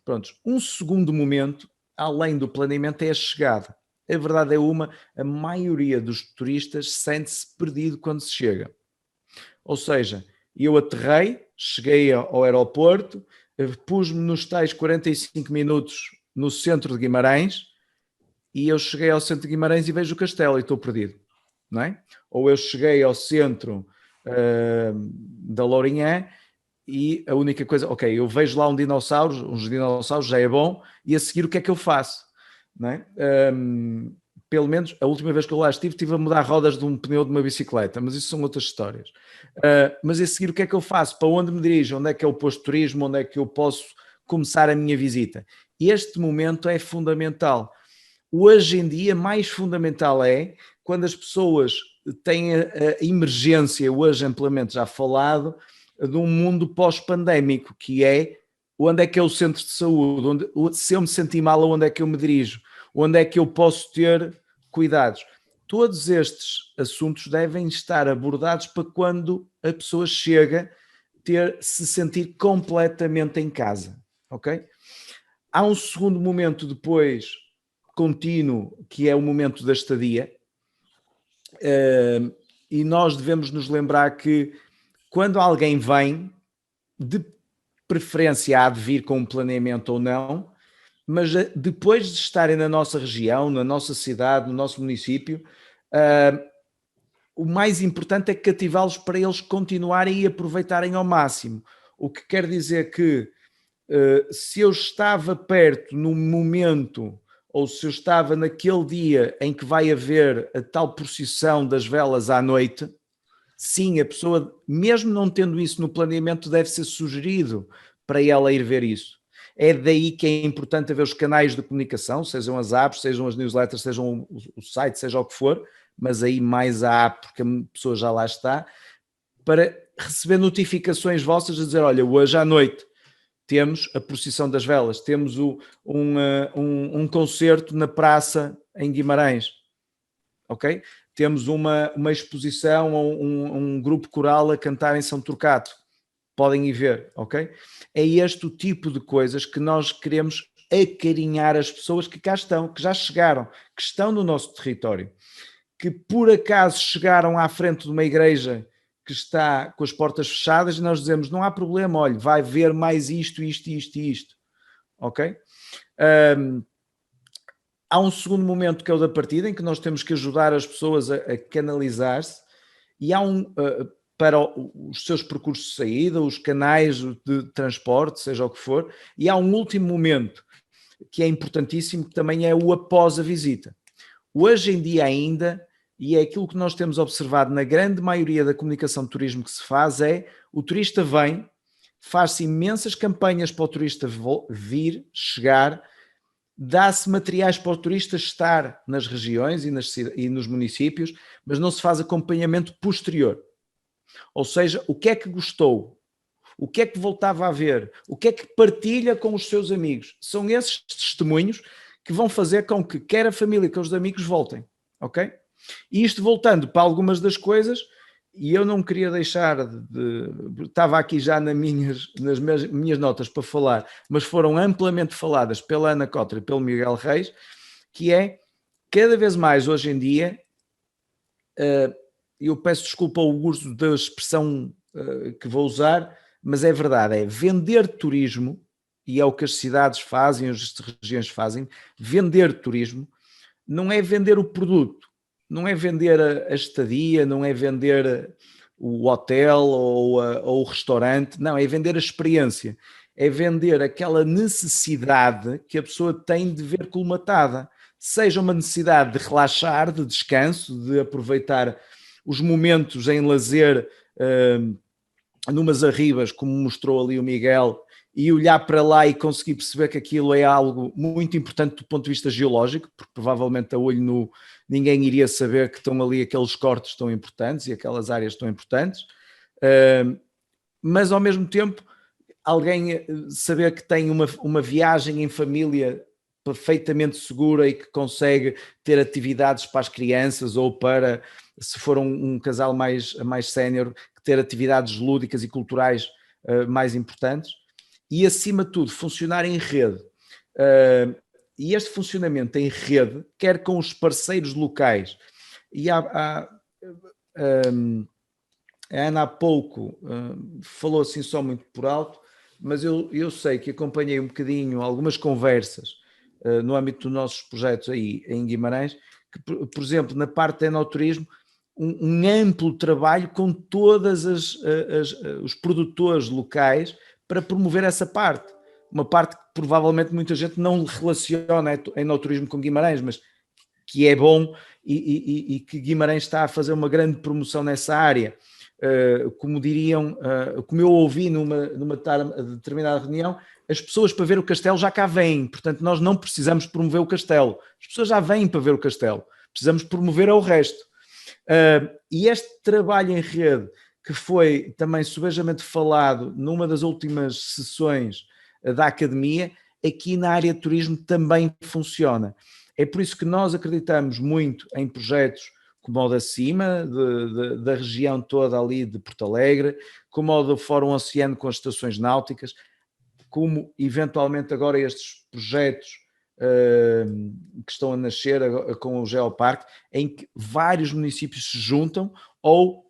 Pronto, um segundo momento, além do planeamento, é a chegada. A verdade é a maioria dos turistas sente-se perdido quando se chega. Ou seja, eu aterrei, cheguei ao aeroporto, pus-me nos tais 45 minutos no centro de Guimarães e eu cheguei ao centro de Guimarães e vejo o castelo e estou perdido, não é? Ou eu cheguei ao centro da Lourinhã e a única coisa, ok, eu vejo lá uns dinossauros já é bom, e a seguir o que é que eu faço? Não é? Pelo menos a última vez que eu lá estive a mudar rodas de um pneu de uma bicicleta, mas isso são outras histórias. Mas a seguir o que é que eu faço? Para onde me dirijo? Onde é que é o posto de turismo? Onde é que eu posso começar a minha visita? Este momento é fundamental. Hoje em dia, mais fundamental é quando as pessoas têm a emergência, hoje amplamente já falado, de um mundo pós-pandémico, que é onde é que é o centro de saúde, se eu me sentir mal, onde é que eu me dirijo, onde é que eu posso ter cuidados. Todos estes assuntos devem estar abordados para quando a pessoa chega se sentir completamente em casa, ok? Há um segundo momento depois, contínuo, que é o momento da estadia, e nós devemos nos lembrar que quando alguém vem, de preferência há de vir com um planeamento ou não, mas depois de estarem na nossa região, na nossa cidade, no nosso município, o mais importante é cativá-los para eles continuarem e aproveitarem ao máximo. O que quer dizer que se eu estava perto no momento, ou se eu estava naquele dia em que vai haver a tal procissão das velas à noite, sim, a pessoa, mesmo não tendo isso no planeamento, deve ser sugerido para ela ir ver isso. É daí que é importante haver os canais de comunicação, sejam as apps, sejam as newsletters, sejam o site, seja o que for, mas aí mais a app, porque a pessoa já lá está, para receber notificações vossas a dizer, olha, hoje à noite temos a procissão das velas, temos um concerto na praça em Guimarães, ok? Temos uma exposição, um grupo coral a cantar em São Turcato, podem ir ver, ok? É este o tipo de coisas que nós queremos acarinhar as pessoas que cá estão, que já chegaram, que estão no nosso território, que por acaso chegaram à frente de uma igreja que está com as portas fechadas e nós dizemos, não há problema, olha, vai ver mais isto, ok? Há um segundo momento que é o da partida, em que nós temos que ajudar as pessoas a canalizar-se, e há para os seus percursos de saída, os canais de transporte, seja o que for, e há um último momento que é importantíssimo, que também é o após a visita. Hoje em dia ainda, e é aquilo que nós temos observado na grande maioria da comunicação de turismo que se faz, é o turista vem, faz-se imensas campanhas para o turista vir, chegar, dá-se materiais para o turista estar nas regiões e nos municípios, mas não se faz acompanhamento posterior. Ou seja, o que é que gostou? O que é que voltava a ver? O que é que partilha com os seus amigos? São esses testemunhos que vão fazer com que quer a família, quer os amigos voltem, ok? E isto voltando para algumas das coisas, e eu não queria deixar estava aqui já nas minhas notas para falar, mas foram amplamente faladas pela Ana Cotra e pelo Miguel Reis, que é, cada vez mais hoje em dia, eu peço desculpa ao uso da expressão que vou usar, mas é verdade, é vender turismo, e é o que as cidades fazem, as regiões fazem, vender turismo não é vender o produto, não é vender a estadia, não é vender o hotel ou o restaurante, não, é vender a experiência, é vender aquela necessidade que a pessoa tem de ver colmatada, seja uma necessidade de relaxar, de descanso, de aproveitar os momentos em lazer numas arribas, como mostrou ali o Miguel, e olhar para lá e conseguir perceber que aquilo é algo muito importante do ponto de vista geológico, porque provavelmente a olho nu ninguém iria saber que estão ali aqueles cortes tão importantes e aquelas áreas tão importantes, mas ao mesmo tempo alguém saber que tem uma viagem em família perfeitamente segura e que consegue ter atividades para as crianças ou para, se for um casal mais sénior, ter atividades lúdicas e culturais mais importantes e, acima de tudo, funcionar em rede. E este funcionamento em rede, quer com os parceiros locais, e a Ana há pouco falou assim só muito por alto, mas eu sei que acompanhei um bocadinho algumas conversas no âmbito dos nossos projetos aí em Guimarães, que, por exemplo, na parte de enoturismo, um amplo trabalho com todas os produtores locais para promover essa parte. Uma parte que provavelmente muita gente não relaciona enoturismo com Guimarães, mas que é bom e que Guimarães está a fazer uma grande promoção nessa área. Como diriam, como eu ouvi numa determinada reunião, as pessoas para ver o castelo já cá vêm, portanto nós não precisamos promover o castelo, as pessoas já vêm para ver o castelo, precisamos promover o resto. E este trabalho em rede, que foi também subejamente falado numa das últimas sessões da academia, aqui na área de turismo também funciona. É por isso que nós acreditamos muito em projetos como o da CIMA, da região toda ali de Porto Alegre, como o do Fórum Oceano com as estações náuticas, como eventualmente agora estes projetos que estão a nascer com o Geoparque, em que vários municípios se juntam ou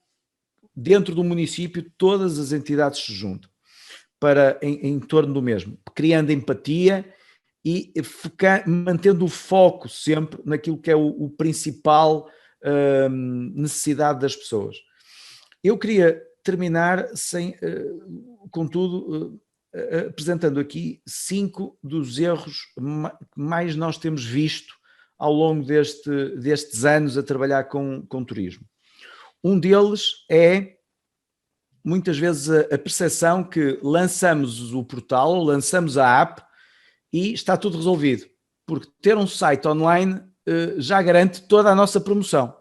dentro do município todas as entidades se juntam para em torno do mesmo, criando empatia e mantendo o foco sempre naquilo que é o principal necessidade das pessoas. Eu queria terminar contudo, apresentando aqui 5 dos erros que mais nós temos visto ao longo destes anos a trabalhar com turismo. Um deles é, muitas vezes, a percepção que lançamos o portal, lançamos a app e está tudo resolvido, porque ter um site online já garante toda a nossa promoção.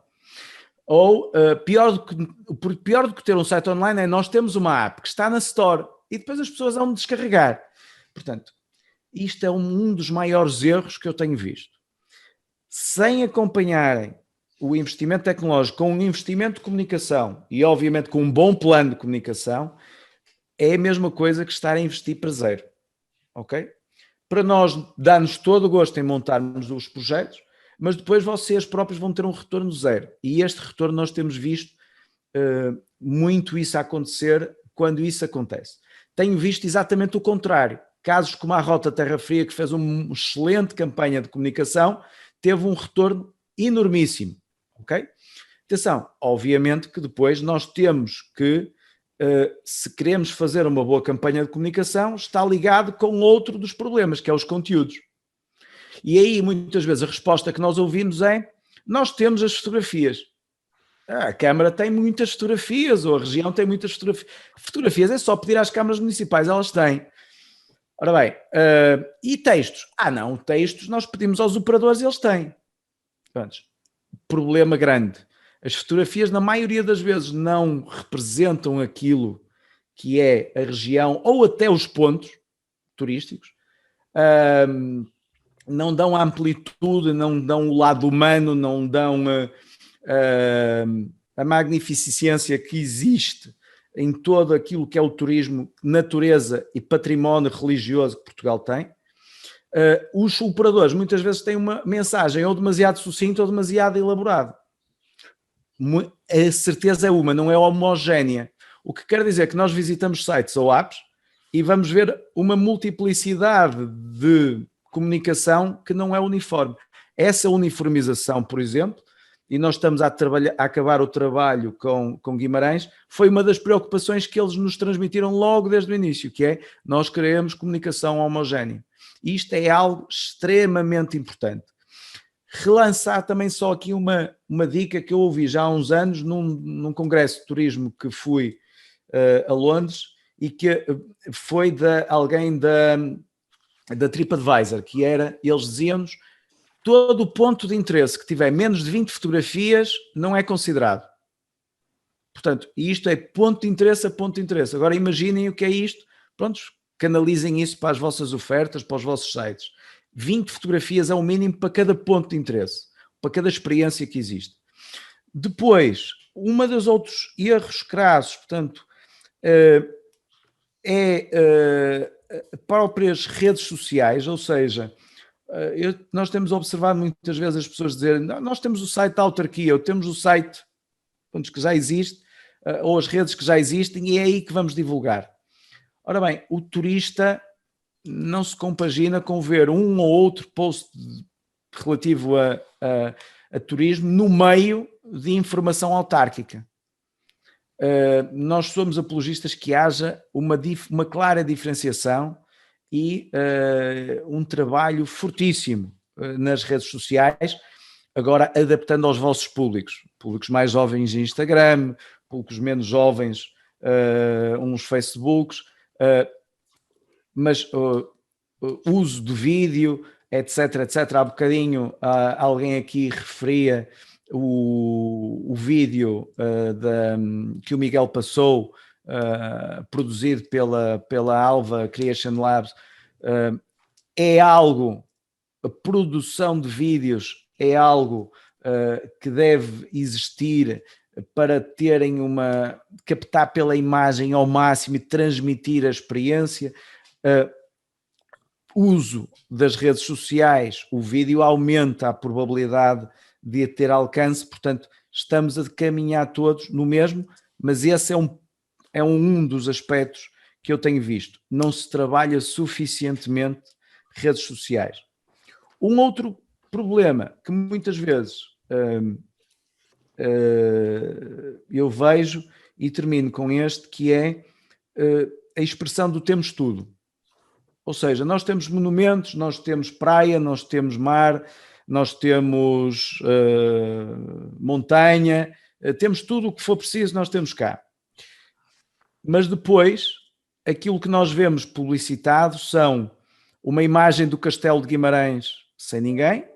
Ou pior do que ter um site online é nós temos uma app que está na Store e depois as pessoas vão descarregar. Portanto, isto é um dos maiores erros que eu tenho visto. Sem acompanharem o investimento tecnológico com um investimento de comunicação e, obviamente, com um bom plano de comunicação, é a mesma coisa que estar a investir para zero. Ok? Para nós, dá-nos todo o gosto em montarmos os projetos, mas depois vocês próprios vão ter um retorno zero. E este retorno nós temos visto muito isso acontecer quando isso acontece. Tenho visto exatamente o contrário. Casos como a Rota Terra Fria, que fez uma excelente campanha de comunicação, teve um retorno enormíssimo. Ok? Atenção, obviamente que depois nós temos que, se queremos fazer uma boa campanha de comunicação, está ligado com outro dos problemas, que é os conteúdos. E aí, muitas vezes, a resposta que nós ouvimos é: nós temos as fotografias. A Câmara tem muitas fotografias, ou a região tem muitas fotografias. Fotografias é só pedir às câmaras municipais, elas têm. Ora bem, e textos? Não, textos nós pedimos aos operadores e eles têm. Pronto, problema grande. As fotografias, na maioria das vezes, não representam aquilo que é a região ou até os pontos turísticos. Não dão a amplitude, não dão o lado humano, não dão a magnificência que existe em todo aquilo que é o turismo, natureza e património religioso que Portugal tem. Os operadores muitas vezes têm uma mensagem ou demasiado sucinta ou demasiado elaborada. a certeza é uma, não é homogénea. O que quer dizer que nós visitamos sites ou apps e vamos ver uma multiplicidade de comunicação que não é uniforme. Essa uniformização, por exemplo, e nós estamos a acabar o trabalho com Guimarães, foi uma das preocupações que eles nos transmitiram logo desde o início, que é, nós queremos comunicação homogénea. E isto é algo extremamente importante. Relançar também só aqui uma dica que eu ouvi já há uns anos num congresso de turismo que fui a Londres, e que foi de alguém da TripAdvisor, que era, eles diziam-nos, todo o ponto de interesse que tiver menos de 20 fotografias não é considerado. Portanto, isto é ponto de interesse a ponto de interesse. Agora imaginem o que é isto. Prontos, canalizem isso para as vossas ofertas, para os vossos sites. 20 fotografias é o mínimo para cada ponto de interesse, para cada experiência que existe. Depois, uma dos outros erros crassos, portanto, próprias redes sociais, ou seja, nós temos observado muitas vezes as pessoas dizerem, nós temos o site da autarquia, ou temos o site que já existe, ou as redes que já existem, e é aí que vamos divulgar. Ora bem, o turista não se compagina com ver um ou outro post relativo a turismo no meio de informação autárquica. Nós somos apologistas que haja uma clara diferenciação e um trabalho fortíssimo nas redes sociais, agora adaptando aos vossos públicos mais jovens em Instagram, públicos menos jovens, uns Facebooks, mas uso do vídeo, etc. Há bocadinho alguém aqui referia o vídeo que o Miguel passou, produzido pela Alva Creation Labs. É algo, a produção de vídeos é algo que deve existir para terem captar pela imagem ao máximo e transmitir a experiência. Uso das redes sociais, o vídeo aumenta a probabilidade de ter alcance, portanto estamos a caminhar todos no mesmo, mas esse é um dos aspectos que eu tenho visto. Não se trabalha suficientemente redes sociais. Um outro problema que muitas vezes eu vejo, e termino com este, que é a expressão do temos tudo. Ou seja, nós temos monumentos, nós temos praia, nós temos mar, nós temos montanha, temos tudo o que for preciso, nós temos cá. Mas depois, aquilo que nós vemos publicitado são uma imagem do Castelo de Guimarães sem ninguém.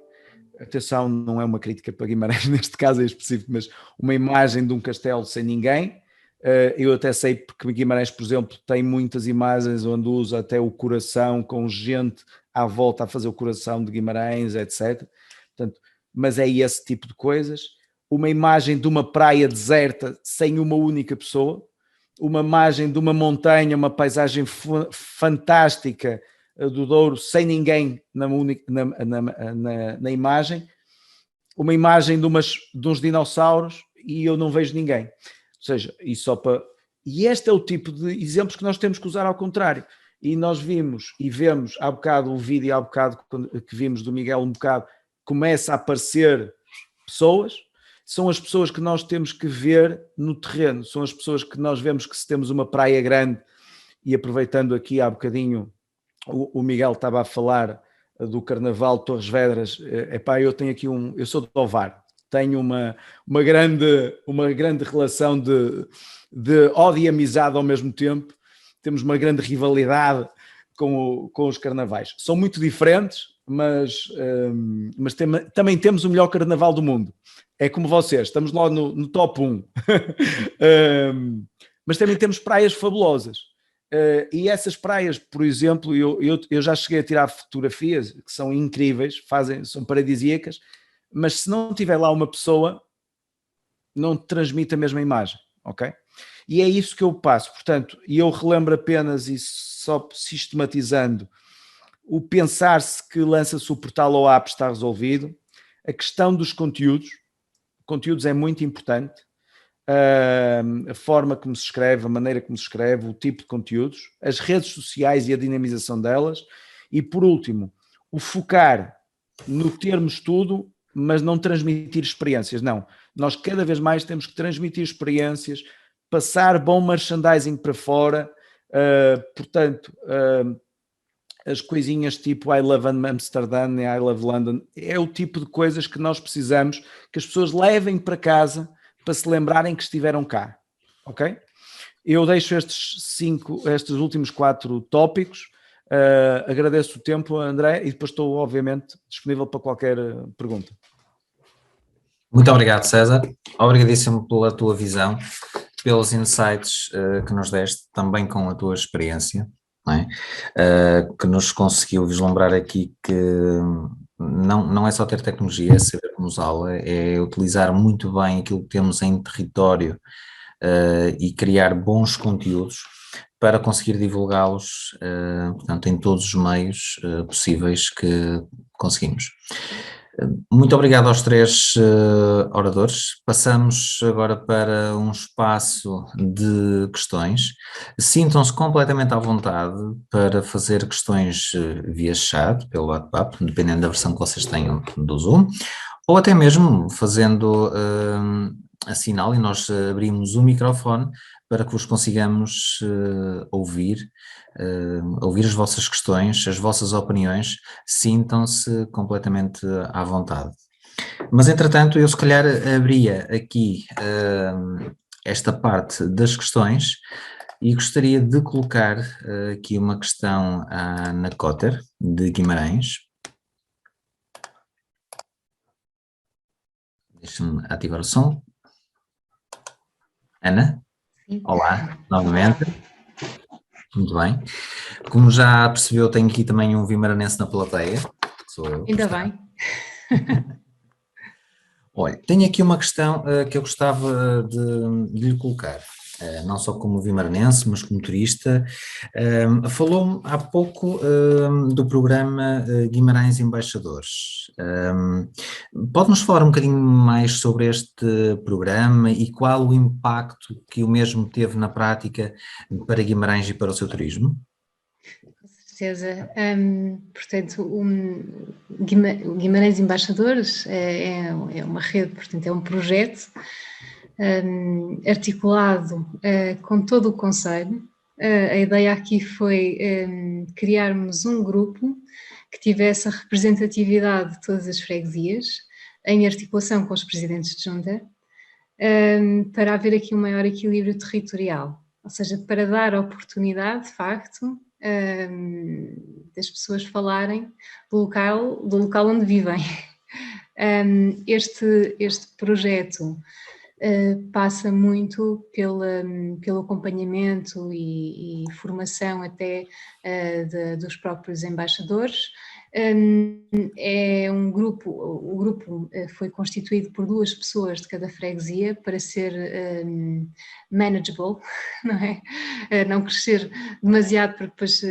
Atenção, não é uma crítica para Guimarães neste caso em específico, mas uma imagem de um castelo sem ninguém. Eu até sei porque Guimarães, por exemplo, tem muitas imagens onde usa até o coração com gente à volta a fazer o coração de Guimarães, etc. Portanto, mas é esse tipo de coisas. Uma imagem de uma praia deserta sem uma única pessoa, uma imagem de uma montanha, uma paisagem fantástica do Douro sem ninguém na imagem, uma imagem de uns dinossauros e eu não vejo ninguém. Ou seja, e este é o tipo de exemplos que nós temos que usar ao contrário. E nós vemos há bocado o vídeo, que vimos do Miguel um bocado, começa a aparecer pessoas, são as pessoas que nós temos que ver no terreno, são as pessoas que nós vemos que se temos uma praia grande, e aproveitando aqui há bocadinho, o Miguel estava a falar do Carnaval de Torres Vedras, eu sou de Ovar, tenho uma grande relação de ódio e amizade ao mesmo tempo, temos uma grande rivalidade com os carnavais. São muito diferentes, mas também temos o melhor carnaval do mundo. É como vocês, estamos lá no top 1. Mas também temos praias fabulosas. E essas praias, por exemplo, eu já cheguei a tirar fotografias que são incríveis, são paradisíacas, mas se não tiver lá uma pessoa, não transmite a mesma imagem, ok? E é isso que eu passo. Portanto, e eu relembro apenas, e só sistematizando, o pensar-se que lança-se o portal ou a app está resolvido, a questão dos conteúdos, conteúdos é muito importante. A forma como se escreve, a maneira como se escreve, o tipo de conteúdos, as redes sociais e a dinamização delas, e por último, o focar no termos tudo, mas não transmitir experiências. Não, nós cada vez mais temos que transmitir experiências, passar bom merchandising para fora, portanto, as coisinhas tipo I Love Amsterdã e I Love London, é o tipo de coisas que nós precisamos que as pessoas levem para casa para se lembrarem que estiveram cá, ok? Eu deixo estes últimos 4 tópicos, agradeço o tempo, André, e depois estou, obviamente, disponível para qualquer pergunta. Muito obrigado, César. Obrigadíssimo pela tua visão, pelos insights que nos deste, também com a tua experiência, não é? Que nos conseguiu vislumbrar aqui que não é só ter tecnologia, é saber como usá-la, é utilizar muito bem aquilo que temos em território e criar bons conteúdos para conseguir divulgá-los, portanto, em todos os meios possíveis que conseguimos. Muito obrigado aos 3 oradores. Passamos agora para um espaço de questões. Sintam-se completamente à vontade para fazer questões via chat, pelo WhatsApp, dependendo da versão que vocês tenham do Zoom, ou até mesmo fazendo a sinal e nós abrimos o microfone para que vos consigamos ouvir as vossas questões, as vossas opiniões, sintam-se completamente à vontade. Mas, entretanto, eu se calhar abria aqui esta parte das questões e gostaria de colocar aqui uma questão à Ana Cotter, de Guimarães. Deixa-me ativar o som. Ana? Sim. Olá, novamente. Muito bem. Como já percebeu, tenho aqui também um vimaranense na plateia. Sou eu. Ainda bem. Olha, tenho aqui uma questão que eu gostava de lhe colocar, não só como vimaranense, mas como turista. Falou-me há pouco do programa Guimarães Embaixadores. Pode-nos falar um bocadinho mais sobre este programa e qual o impacto que o mesmo teve na prática para Guimarães e para o seu turismo? Certeza. Portanto, o Guimarães Embaixadores é uma rede, portanto, é um projeto articulado com todo o concelho. A ideia aqui foi criarmos um grupo que tivesse a representatividade de todas as freguesias, em articulação com os presidentes de junta, para haver aqui um maior equilíbrio territorial, ou seja, para dar oportunidade, de facto, das pessoas falarem do local onde vivem. Este projeto passa muito pelo acompanhamento e formação até dos próprios embaixadores. É um grupo, o grupo foi constituído por 2 pessoas de cada freguesia para ser manageable, não é? Não crescer demasiado para depois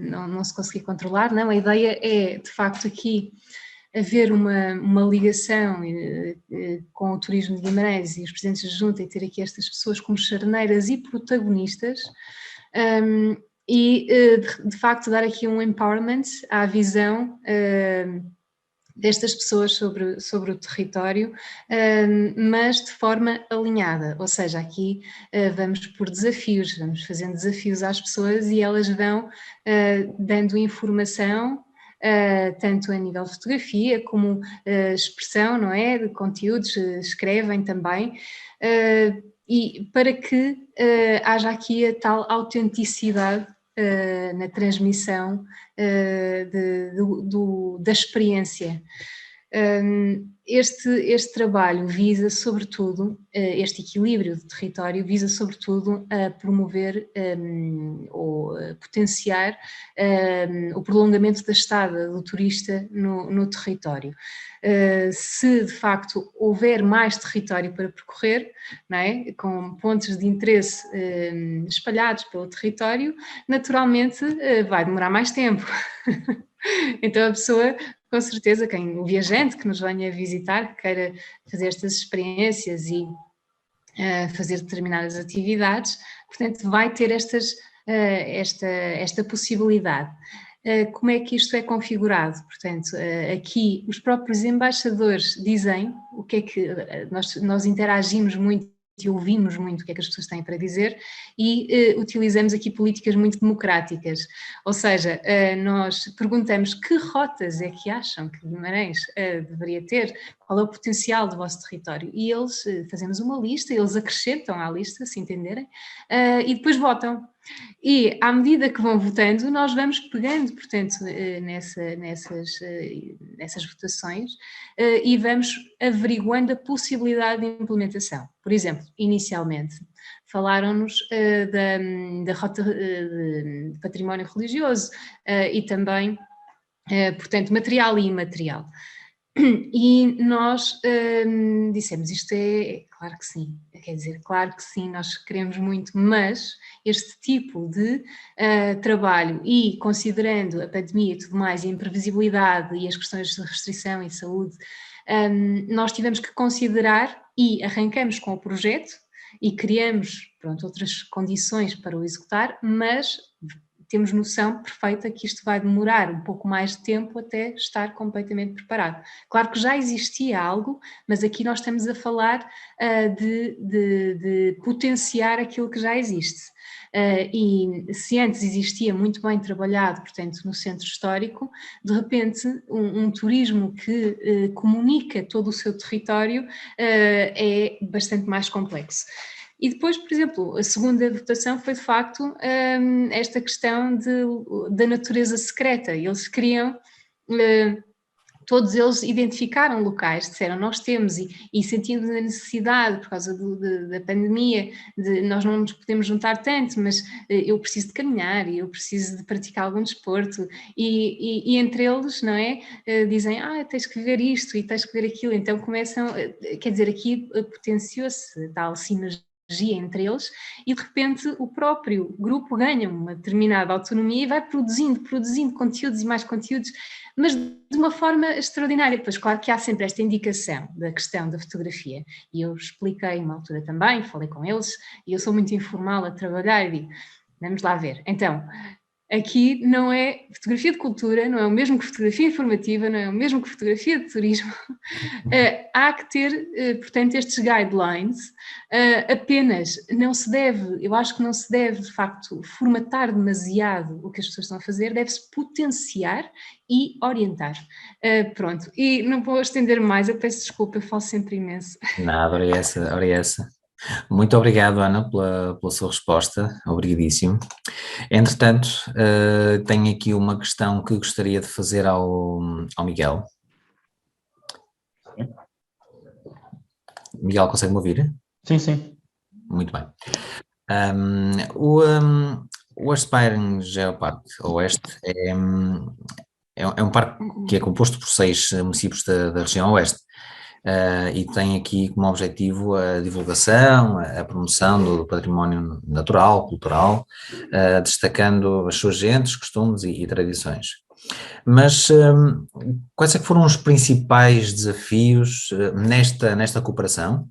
não se conseguir controlar, não. A ideia é, de facto, aqui haver uma ligação com o turismo de Guimarães e os presidentes de junta e ter aqui estas pessoas como charneiras e protagonistas, e de facto dar aqui um empowerment à visão destas pessoas sobre o território, mas de forma alinhada, ou seja, aqui vamos por desafios, vamos fazendo desafios às pessoas e elas vão dando informação, tanto a nível de fotografia como expressão, não é, de conteúdos, escrevem também, e para que haja aqui a tal autenticidade na transmissão da experiência. Este trabalho visa, sobretudo, este equilíbrio de território visa, sobretudo, a promover ou a potenciar o prolongamento da estada do turista no território. Se, de facto, houver mais território para percorrer, não é? Com pontos de interesse espalhados pelo território, naturalmente vai demorar mais tempo. Então a pessoa com certeza, o viajante que nos venha visitar, que queira fazer estas experiências e fazer determinadas atividades, portanto, vai ter esta possibilidade. Como é que isto é configurado? Portanto, aqui os próprios embaixadores dizem o que é que nós interagimos muito e ouvimos muito o que é que as pessoas têm para dizer e utilizamos aqui políticas muito democráticas, ou seja, nós perguntamos que rotas é que acham que Guimarães deveria ter, qual é o potencial do vosso território, e eles, fazemos uma lista, eles acrescentam à lista, se entenderem, e depois votam. E à medida que vão votando, nós vamos pegando, portanto, nessas votações e vamos averiguando a possibilidade de implementação. Por exemplo, inicialmente, falaram-nos da rota de património religioso e também, portanto, material e imaterial. E nós dissemos, isto é claro que sim, quer dizer, claro que sim, nós queremos muito, mas este tipo de trabalho e considerando a pandemia e tudo mais, e a imprevisibilidade e as questões de restrição e saúde, nós tivemos que considerar e arrancamos com o projeto e criamos, pronto, outras condições para o executar, mas temos noção perfeita que isto vai demorar um pouco mais de tempo até estar completamente preparado. Claro que já existia algo, mas aqui nós estamos a falar de potenciar aquilo que já existe. E se antes existia muito bem trabalhado, portanto, no centro histórico, de repente um turismo que comunica todo o seu território é bastante mais complexo. E depois, por exemplo, a segunda votação foi de facto esta questão da natureza secreta. Eles queriam, todos eles identificaram locais, disseram nós temos e sentimos a necessidade por causa da pandemia, nós não nos podemos juntar tanto, mas eu preciso de caminhar e eu preciso de praticar algum desporto e entre eles, não é, dizem, tens que ver isto e tens que ver aquilo, então começam, quer dizer, aqui potenciou-se tal sinergia entre eles e de repente o próprio grupo ganha uma determinada autonomia e vai produzindo conteúdos e mais conteúdos, mas de uma forma extraordinária. Pois claro que há sempre esta indicação da questão da fotografia e eu expliquei uma altura também, falei com eles e eu sou muito informal a trabalhar e digo, vamos lá ver, então aqui não é fotografia de cultura, não é o mesmo que fotografia informativa, não é o mesmo que fotografia de turismo. Há que ter, portanto, estes guidelines. Apenas não se deve, eu acho que não se deve, de facto, formatar demasiado o que as pessoas estão a fazer, deve-se potenciar e orientar. Pronto, e não vou estender mais, eu peço desculpa, eu falo sempre imenso. Nada, ora essa. Muito obrigado, Ana, pela sua resposta, obrigadíssimo. Entretanto, tenho aqui uma questão que gostaria de fazer ao Miguel. Miguel, consegue-me ouvir? Sim. Muito bem. O Aspiring Geoparque Oeste é um parque que é composto por 6 municípios da região Oeste. E tem aqui como objetivo a divulgação, a promoção do património natural, cultural, destacando as suas gentes, costumes e tradições. Mas quais é que foram os principais desafios nesta cooperação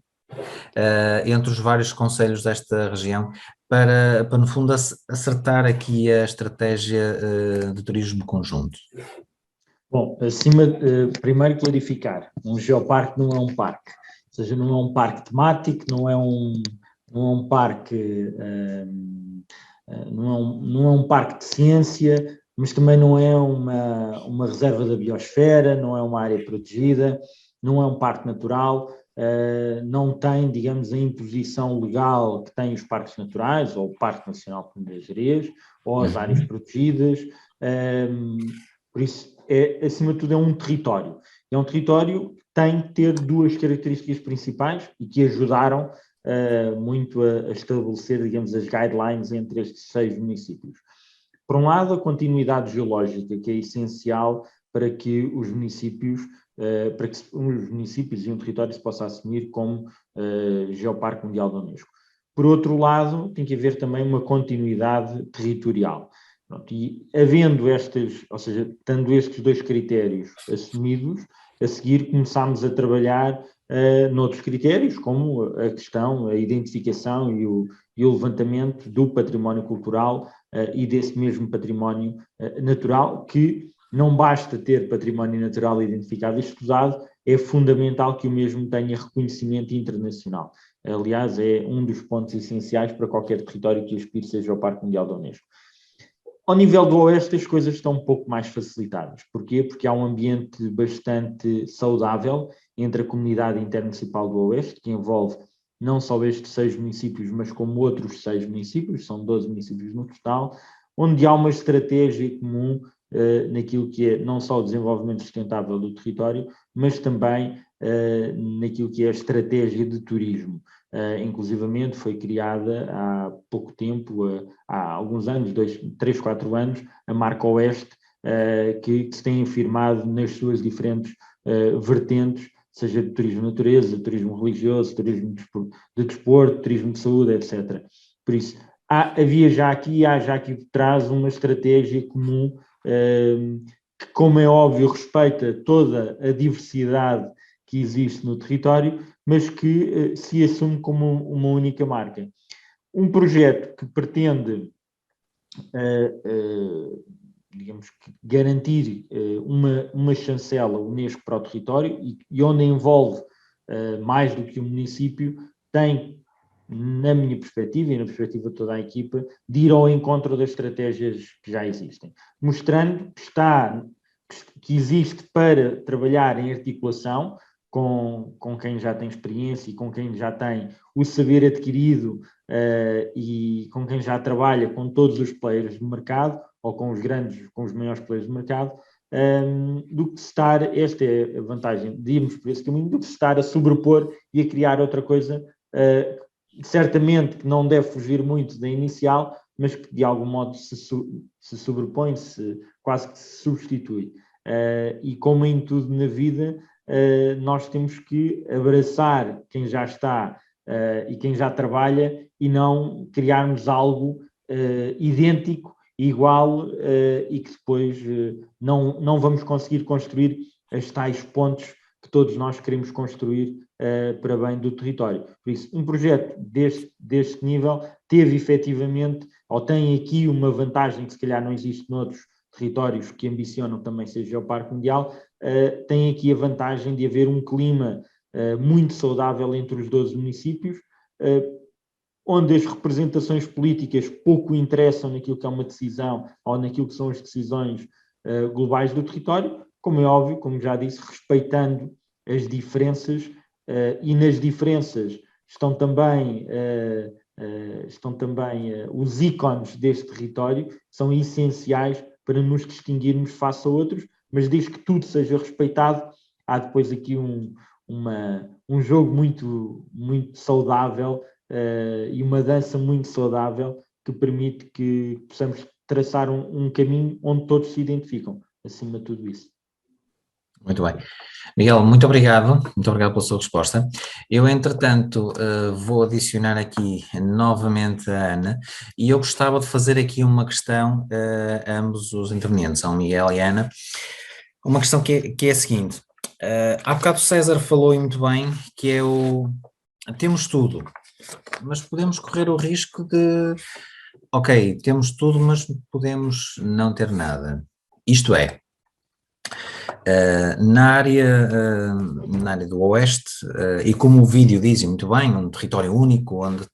entre os vários concelhos desta região para no fundo acertar aqui a estratégia de turismo conjunto? Bom, primeiro clarificar, um geoparque não é um parque, ou seja, não é um parque temático, não é um parque, não é um parque de ciência, mas também não é uma reserva da biosfera, não é uma área protegida, não é um parque natural, não tem, digamos, a imposição legal que têm os parques naturais, ou o Parque Nacional de das Gerês, ou as áreas protegidas, por isso, acima de tudo, é um território. É um território que tem que ter 2 características principais e que ajudaram muito a estabelecer, digamos, as guidelines entre estes 6 municípios. Por um lado, a continuidade geológica, que é essencial para que os municípios e um território se possa assumir como Geoparque Mundial da Unesco. Por outro lado, tem que haver também uma continuidade territorial. Pronto, e havendo ou seja, tendo estes dois critérios assumidos, a seguir começámos a trabalhar noutros critérios, como a questão, a identificação e o levantamento do património cultural e desse mesmo património natural, que não basta ter património natural identificado e estudado, é fundamental que o mesmo tenha reconhecimento internacional. Aliás, é um dos pontos essenciais para qualquer território que aspire seja o Parque Mundial da Unesco. Ao nível do Oeste, as coisas estão um pouco mais facilitadas. Porquê? Porque há um ambiente bastante saudável entre a comunidade intermunicipal do Oeste, que envolve não só estes 6 municípios, mas como outros 6 municípios, são 12 municípios no total, onde há uma estratégia comum naquilo que é não só o desenvolvimento sustentável do território, mas também naquilo que é a estratégia de turismo. Inclusivamente foi criada há pouco tempo, há alguns anos, 3, 4 anos, a Marca Oeste, que se tem afirmado nas suas diferentes vertentes, seja de turismo de natureza, turismo religioso, turismo de desporto, turismo de saúde, etc. Por isso, há já aqui por trás uma estratégia comum que, como é óbvio, respeita toda a diversidade que existe no território, mas que se assume como uma única marca. Um projeto que pretende, digamos, garantir uma chancela Unesco para o território e onde envolve mais do que um município, tem, na minha perspectiva e na perspectiva de toda a equipa, de ir ao encontro das estratégias que já existem, mostrando que existe para trabalhar em articulação com quem já tem experiência e com quem já tem o saber adquirido e com quem já trabalha com todos os players do mercado, ou com os maiores players do mercado, do que se estar, esta é a vantagem de irmos por esse caminho, do que se estar a sobrepor e a criar outra coisa, certamente que não deve fugir muito da inicial, mas que de algum modo se sobrepõe, quase que se substitui. E como em tudo na vida, nós temos que abraçar quem já está e quem já trabalha e não criarmos algo idêntico, igual e que depois não vamos conseguir construir as tais pontes que todos nós queremos construir para bem do território. Por isso, um projeto deste nível teve efetivamente, ou tem aqui uma vantagem que se calhar não existe noutros territórios que ambicionam também seja o Parque Mundial, tem aqui a vantagem de haver um clima muito saudável entre os 12 municípios, onde as representações políticas pouco interessam naquilo que é uma decisão ou naquilo que são as decisões globais do território, como é óbvio, como já disse, respeitando as diferenças e nas diferenças estão também os ícones deste território, que são essenciais para nos distinguirmos face a outros, mas desde que tudo seja respeitado, há depois aqui um jogo muito, muito saudável e uma dança muito saudável que permite que possamos traçar um caminho onde todos se identificam, acima de tudo isso. Muito bem. Miguel, muito obrigado pela sua resposta. Eu, entretanto, vou adicionar aqui novamente a Ana e eu gostava de fazer aqui uma questão a ambos os intervenientes, ao Miguel e a Ana, uma questão que é a seguinte, há bocado o César falou muito bem, que é temos tudo, mas podemos correr o risco de, ok, temos tudo, mas podemos não ter nada. Isto é, na área do Oeste, e como o vídeo diz muito bem, um território único onde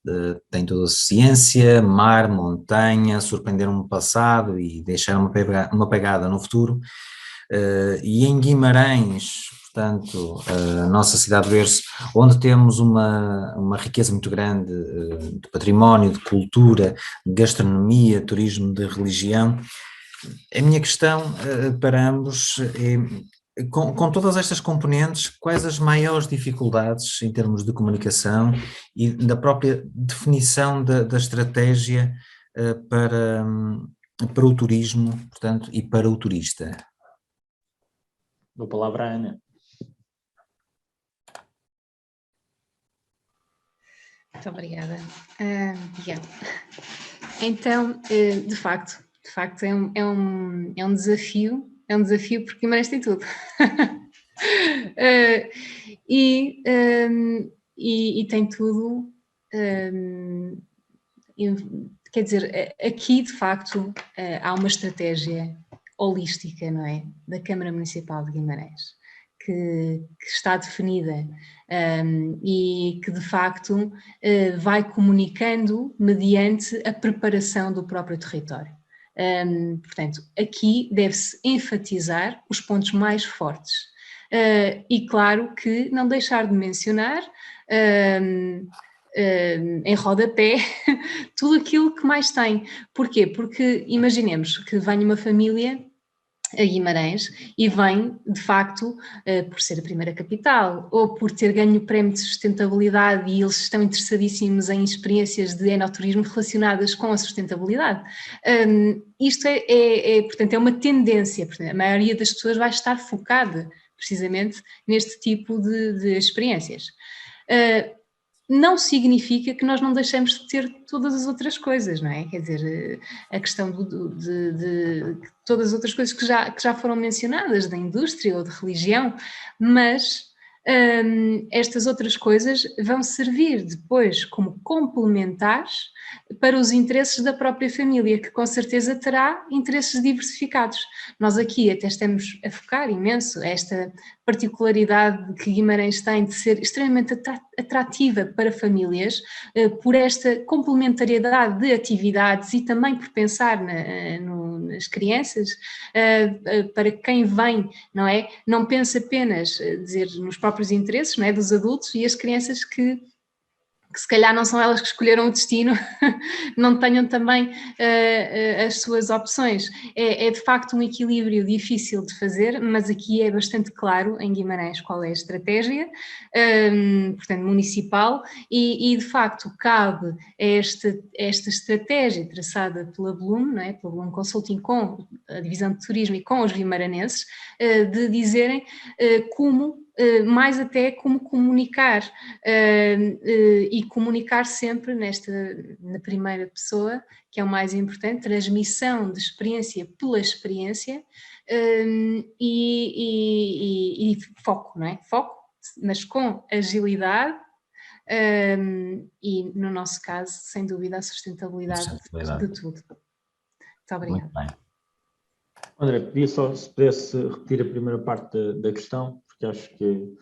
tem toda a ciência, mar, montanha, surpreender um passado e deixar uma pegada no futuro, e em Guimarães, portanto, a nossa cidade berço, onde temos uma riqueza muito grande de património, de cultura, de gastronomia, turismo, de religião. A minha questão para ambos é, com todas estas componentes, quais as maiores dificuldades em termos de comunicação e da própria definição da estratégia para o turismo, portanto, e para o turista? Dou a palavra à Ana. Muito obrigada. Miguel. Então, de facto, de facto é um desafio porque Guimarães tem tudo. E tem tudo, quer dizer, aqui de facto há uma estratégia holística, não é? Da Câmara Municipal de Guimarães, que está definida e que de facto vai comunicando mediante a preparação do próprio território. Portanto, aqui deve-se enfatizar os pontos mais fortes. E claro que não deixar de mencionar em rodapé tudo aquilo que mais tem. Porquê? Porque imaginemos que venha uma família a Guimarães e vem, de facto, por ser a primeira capital ou por ter ganho o prémio de sustentabilidade e eles estão interessadíssimos em experiências de enoturismo relacionadas com a sustentabilidade. Isto portanto, é uma tendência, portanto, a maioria das pessoas vai estar focada precisamente neste tipo de experiências. Não significa que nós não deixemos de ter todas as outras coisas, não é? Quer dizer, a questão de todas as outras coisas que já foram mencionadas, da indústria ou de religião, mas estas outras coisas vão servir depois como complementares para os interesses da própria família, que com certeza terá interesses diversificados. Nós aqui até estamos a focar imenso esta particularidade que Guimarães tem de ser extremamente atrativa para famílias, por esta complementariedade de atividades e também por pensar nas crianças, para quem vem, não é? Não pensa apenas, dizer, nos próprios interesses, não é, dos adultos, e as crianças que se calhar não são elas que escolheram o destino, não tenham também as suas opções. É de facto um equilíbrio difícil de fazer, mas aqui é bastante claro em Guimarães qual é a estratégia, portanto, municipal, e de facto cabe esta estratégia traçada pela Bloom, não é? Pela Bloom Consulting, com a divisão de turismo e com os guimaranenses, de dizerem como mais até como comunicar e comunicar sempre na primeira pessoa, que é o mais importante, transmissão de experiência pela experiência e foco, não é? Foco, mas com agilidade e, no nosso caso, sem dúvida, a sustentabilidade de tudo. Muito obrigada. Muito bem. André, pedia só se pudesse repetir a primeira parte da questão, porque acho que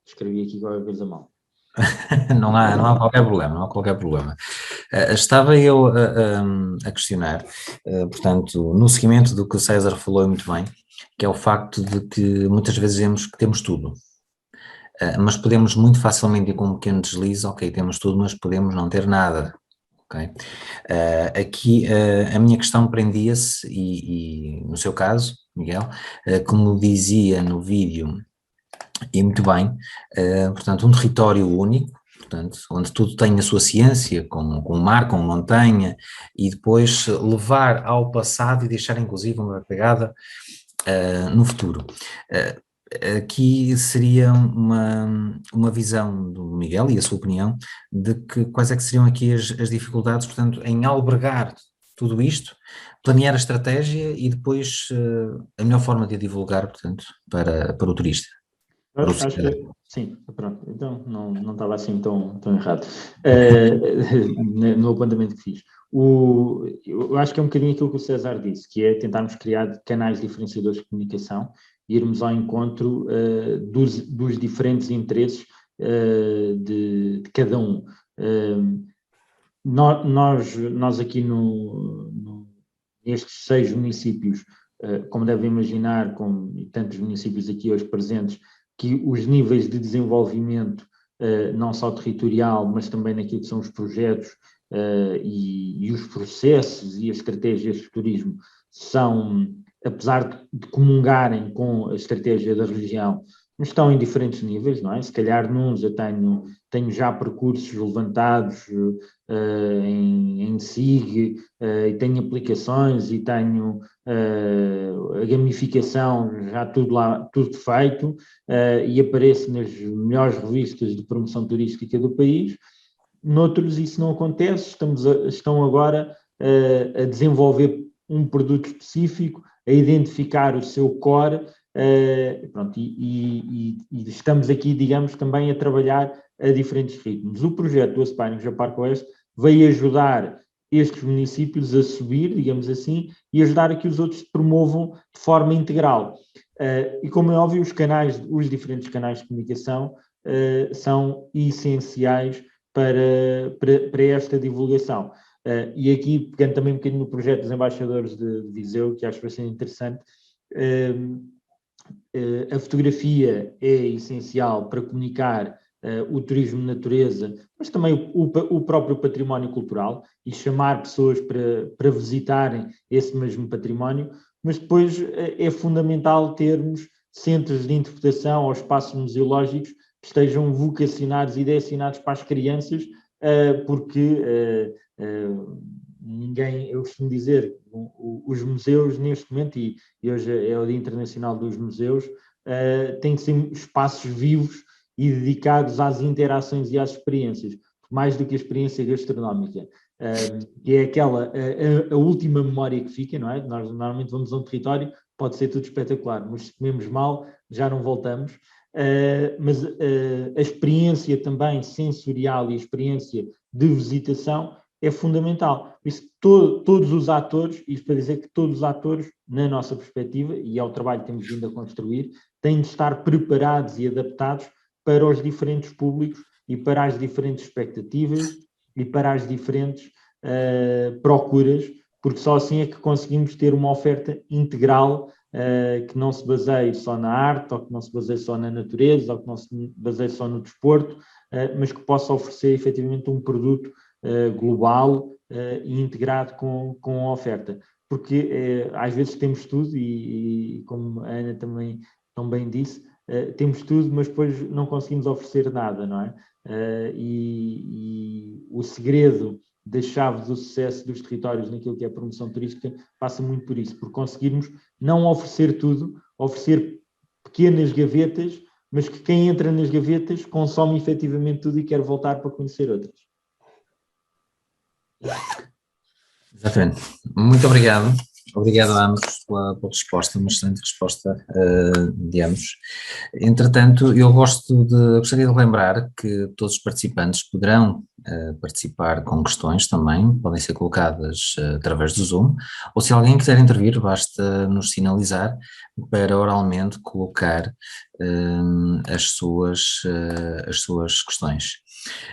escrevi aqui qualquer coisa mal. Não há qualquer problema. Estava eu a questionar, portanto, no seguimento do que o César falou muito bem, que é o facto de que muitas vezes dizemos que temos tudo, mas podemos muito facilmente ir com um pequeno deslize, ok, temos tudo, mas podemos não ter nada. Okay? Aqui a minha questão prendia-se, e no seu caso, Miguel, como dizia no vídeo, e muito bem, portanto, um território único, portanto, onde tudo tem a sua ciência, com o mar, com a montanha, e depois levar ao passado e deixar inclusive uma pegada no futuro. Aqui seria uma visão do Miguel e a sua opinião de que quais é que seriam aqui as dificuldades, portanto, em albergar tudo isto, planear a estratégia e depois a melhor forma de a divulgar, portanto, para o turista. Acho que sim, pronto, então não estava assim tão errado no apontamento que fiz. Eu acho que é um bocadinho aquilo que o César disse, que é tentarmos criar canais diferenciadores de comunicação e irmos ao encontro dos diferentes interesses de cada um. Nós aqui nestes 6 municípios, como devem imaginar, e tantos municípios aqui hoje presentes, que os níveis de desenvolvimento, não só territorial, mas também naquilo que são os projetos e os processos e as estratégias de turismo, são, apesar de comungarem com a estratégia da região, estão em diferentes níveis, não é? Se calhar nuns eu tenho já percursos levantados em SIG, e tenho aplicações e tenho a gamificação, já tudo feito, e aparece nas melhores revistas de promoção turística do país. Noutros isso não acontece, estão agora a desenvolver um produto específico, a identificar o seu core, pronto, e estamos aqui, digamos, também a trabalhar a diferentes ritmos. O projeto do Aspiring Japar Oeste veio ajudar estes municípios a subir, digamos assim, e ajudar a que os outros se promovam de forma integral. E como é óbvio, os diferentes canais de comunicação são essenciais para esta divulgação. E aqui, pegando também um bocadinho no projeto dos embaixadores de Viseu, que acho bastante interessante, a fotografia é essencial para comunicar o turismo de natureza, mas também o próprio património cultural e chamar pessoas para visitarem esse mesmo património, mas depois é fundamental termos centros de interpretação ou espaços museológicos que estejam vocacionados e destinados para as crianças, porque ninguém, eu costumo dizer, os museus neste momento, e hoje é o Dia Internacional dos Museus, têm que ser espaços vivos e dedicados às interações e às experiências, mais do que a experiência gastronómica, que é aquela, a última memória que fica, não é? Nós normalmente vamos a um território, pode ser tudo espetacular, mas se comemos mal, já não voltamos. Mas a experiência também sensorial e a experiência de visitação é fundamental. Por isso, todos os atores, isto para dizer que todos os atores, na nossa perspectiva, e é o trabalho que temos vindo a construir, têm de estar preparados e adaptados para os diferentes públicos e para as diferentes expectativas e para as diferentes procuras, porque só assim é que conseguimos ter uma oferta integral que não se baseie só na arte, ou que não se baseie só na natureza, ou que não se baseie só no desporto, mas que possa oferecer efetivamente um produto global e integrado com a oferta. Porque às vezes temos tudo, e como a Ana também tão bem disse, temos tudo, mas depois não conseguimos oferecer nada, não é? E o segredo da chave do sucesso dos territórios naquilo que é a promoção turística passa muito por isso, por conseguirmos não oferecer tudo, oferecer pequenas gavetas, mas que quem entra nas gavetas consome efetivamente tudo e quer voltar para conhecer outras. Exatamente. Muito obrigado. Obrigado a ambos pela resposta, uma excelente resposta de ambos. Entretanto, eu gostaria de lembrar que todos os participantes poderão participar com questões também, podem ser colocadas através do Zoom, ou se alguém quiser intervir, basta nos sinalizar para oralmente colocar as suas questões.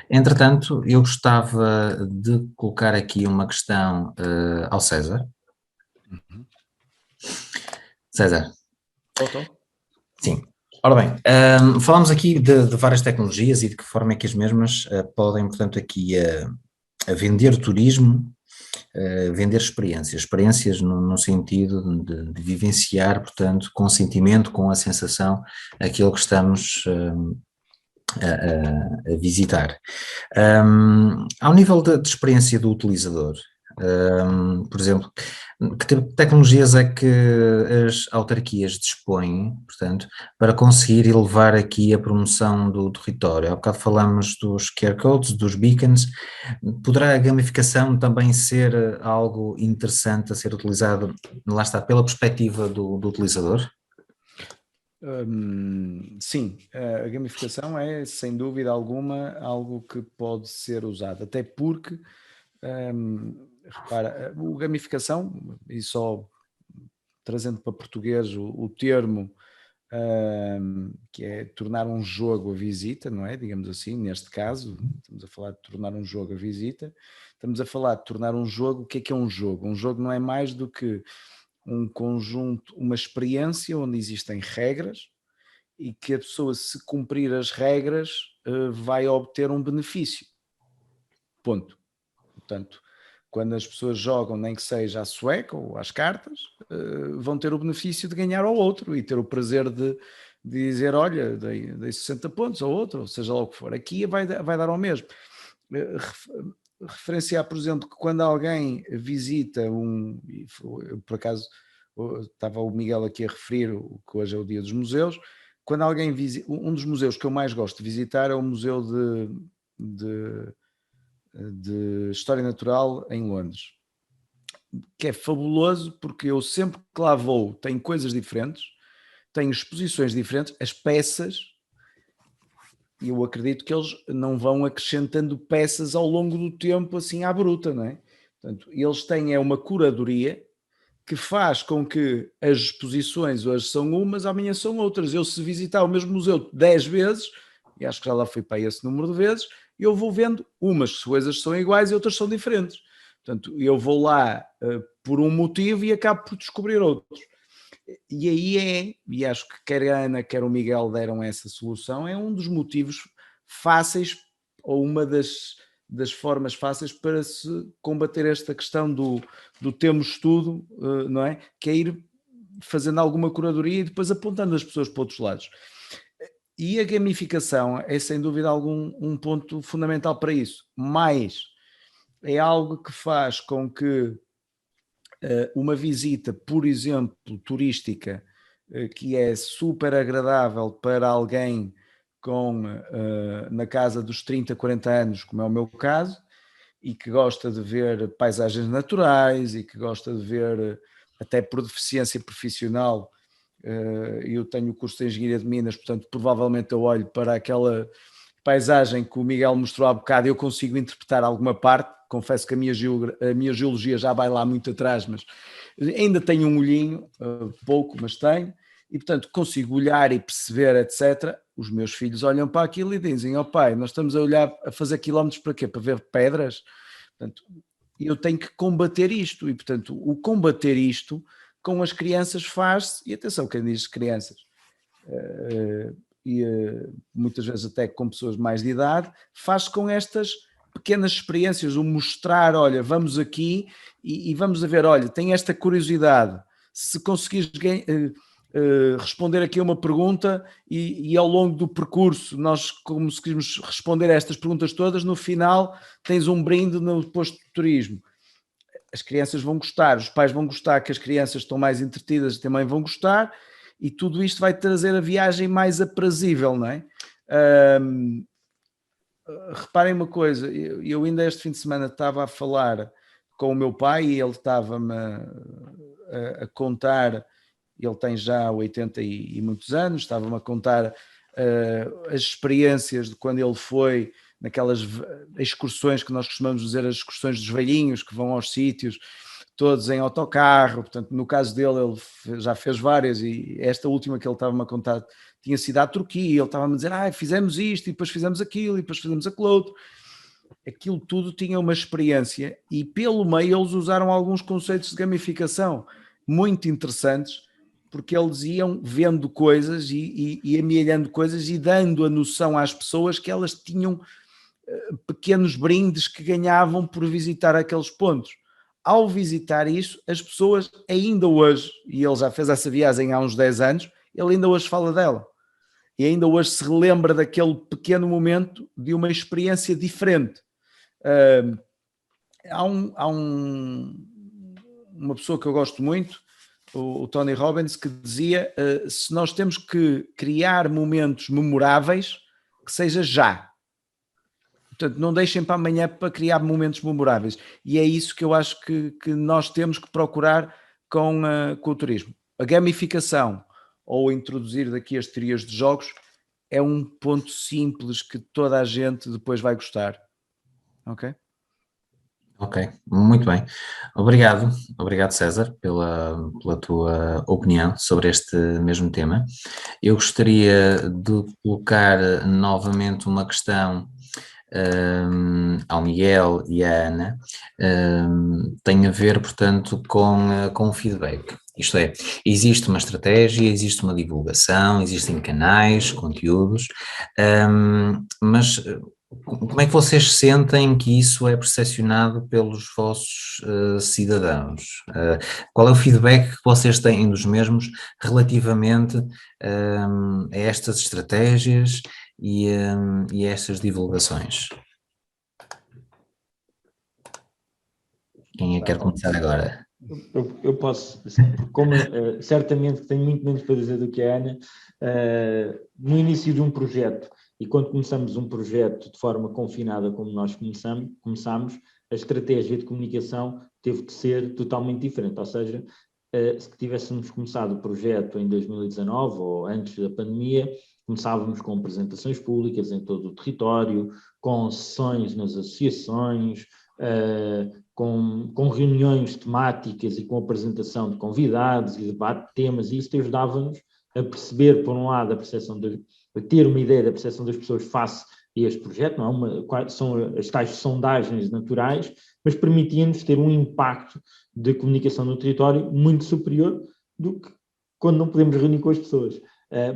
Entretanto, eu gostava de colocar aqui uma questão ao César. César. Sim. Ora bem, falamos aqui de várias tecnologias e de que forma é que as mesmas podem, portanto, aqui a vender turismo, vender experiências no sentido de vivenciar, portanto, com sentimento, com a sensação, aquilo que estamos a visitar. Ao nível de experiência do utilizador, por exemplo, que tipo de tecnologias é que as autarquias dispõem, portanto, para conseguir elevar aqui a promoção do território? Há bocado falamos dos QR codes, dos beacons. Poderá a gamificação também ser algo interessante a ser utilizado, lá está, pela perspectiva do utilizador? Sim, a gamificação é, sem dúvida alguma, algo que pode ser usado, até porque repara, o gamificação, e só trazendo para português o termo, que é tornar um jogo a visita, não é? Digamos assim, neste caso, estamos a falar de tornar um jogo a visita, estamos a falar de tornar um jogo. O que é um jogo? Um jogo não é mais do que um conjunto, uma experiência onde existem regras e que a pessoa, se cumprir as regras, vai obter um benefício. Ponto. Portanto, quando as pessoas jogam, nem que seja à sueca ou às cartas, vão ter o benefício de ganhar ao outro e ter o prazer de dizer, olha, dei 60 pontos ao outro, ou seja lá o que for. Aqui vai dar ao mesmo. Referenciar, por exemplo, que quando alguém visita por acaso estava o Miguel aqui a referir o que hoje é o Dia dos Museus, quando alguém visita, um dos museus que eu mais gosto de visitar é o Museu de História Natural em Londres. que é fabuloso, porque eu sempre que lá vou tenho coisas diferentes, tenho exposições diferentes, as peças, e eu acredito que eles não vão acrescentando peças ao longo do tempo assim à bruta, não é? Portanto, eles têm uma curadoria que faz com que as exposições hoje são umas, amanhã são outras. Eu, se visitar o mesmo museu 10 vezes, e acho que já lá fui para esse número de vezes, eu vou vendo umas coisas são iguais e outras são diferentes. Portanto, eu vou lá por um motivo e acabo por descobrir outros. E aí e acho que quer a Ana, quer o Miguel deram essa solução, é um dos motivos fáceis, ou uma das formas fáceis para se combater esta questão do temos tudo, não é? Que é ir fazendo alguma curadoria e depois apontando as pessoas para outros lados. E a gamificação é sem dúvida um ponto fundamental para isso, mas é algo que faz com que uma visita, por exemplo, turística, que é super agradável para alguém na casa dos 30, 40 anos, como é o meu caso, e que gosta de ver paisagens naturais e que gosta de ver, até por deficiência profissional, eu tenho o curso de Engenharia de Minas, portanto provavelmente eu olho para aquela paisagem que o Miguel mostrou há bocado e eu consigo interpretar alguma parte. Confesso que a minha geologia já vai lá muito atrás, mas ainda tenho um olhinho, pouco, mas tenho, e portanto consigo olhar e perceber, etc. Os meus filhos olham para aquilo e dizem: ó pai, nós estamos a olhar, a fazer quilómetros para quê? Para ver pedras? Portanto, eu tenho que combater isto, e portanto o combater isto com as crianças faz-se, e atenção, quem diz crianças, muitas vezes até com pessoas mais de idade, faz-se com estas pequenas experiências, o mostrar, olha, vamos aqui e vamos a ver, olha, tem esta curiosidade, se conseguires responder aqui a uma pergunta e ao longo do percurso nós conseguimos responder a estas perguntas todas, no final tens um brinde no posto de turismo. As crianças vão gostar, os pais vão gostar, que as crianças estão mais entretidas também vão gostar, e tudo isto vai trazer a viagem mais aprazível, não é? Reparem uma coisa, eu ainda este fim de semana estava a falar com o meu pai e ele estava-me a contar, ele tem já 80 e muitos anos, estava-me a contar as experiências de quando ele foi naquelas excursões que nós costumamos dizer, as excursões dos velhinhos que vão aos sítios, todos em autocarro. Portanto, no caso dele, ele já fez várias, e esta última que ele estava-me a contar tinha sido à Turquia, ele estava-me a dizer, fizemos isto, e depois fizemos aquilo, e depois fizemos aquilo outro. Aquilo tudo tinha uma experiência, e pelo meio eles usaram alguns conceitos de gamificação muito interessantes, porque eles iam vendo coisas e amealhando coisas e dando a noção às pessoas que elas tinham pequenos brindes que ganhavam por visitar aqueles pontos. Ao visitar isso, as pessoas ainda hoje, e ele já fez essa viagem há uns 10 anos, ele ainda hoje fala dela. E ainda hoje se relembra daquele pequeno momento de uma experiência diferente. Há uma pessoa que eu gosto muito, o Tony Robbins, que dizia, se nós temos que criar momentos memoráveis, que seja já. Portanto, não deixem para amanhã para criar momentos memoráveis. E é isso que eu acho que nós temos que procurar com o turismo. A gamificação, ou introduzir daqui as teorias de jogos, é um ponto simples que toda a gente depois vai gostar. Ok? Ok, muito bem. Obrigado César, pela tua opinião sobre este mesmo tema. Eu gostaria de colocar novamente uma questão ao Miguel e à Ana, tem a ver, portanto, com o feedback. Isto é, existe uma estratégia, existe uma divulgação, existem canais, conteúdos, mas como é que vocês sentem que isso é percepcionado pelos vossos cidadãos? Qual é o feedback que vocês têm dos mesmos relativamente a estas estratégias e estas divulgações? Quem é que quer começar agora? Eu posso, como certamente tenho muito menos para dizer do que a Ana, no início de um projeto, e quando começamos um projeto de forma confinada como nós começamos, a estratégia de comunicação teve de ser totalmente diferente, ou seja, se tivéssemos começado o projeto em 2019 ou antes da pandemia, começávamos com apresentações públicas em todo o território, com sessões nas associações, com reuniões temáticas e com apresentação de convidados e debate de temas, e isso ajudava-nos a perceber, por um lado, a ter uma ideia da percepção das pessoas face a este projeto, não é? São as tais sondagens naturais, mas permitia-nos ter um impacto de comunicação no território muito superior do que quando não podemos reunir com as pessoas.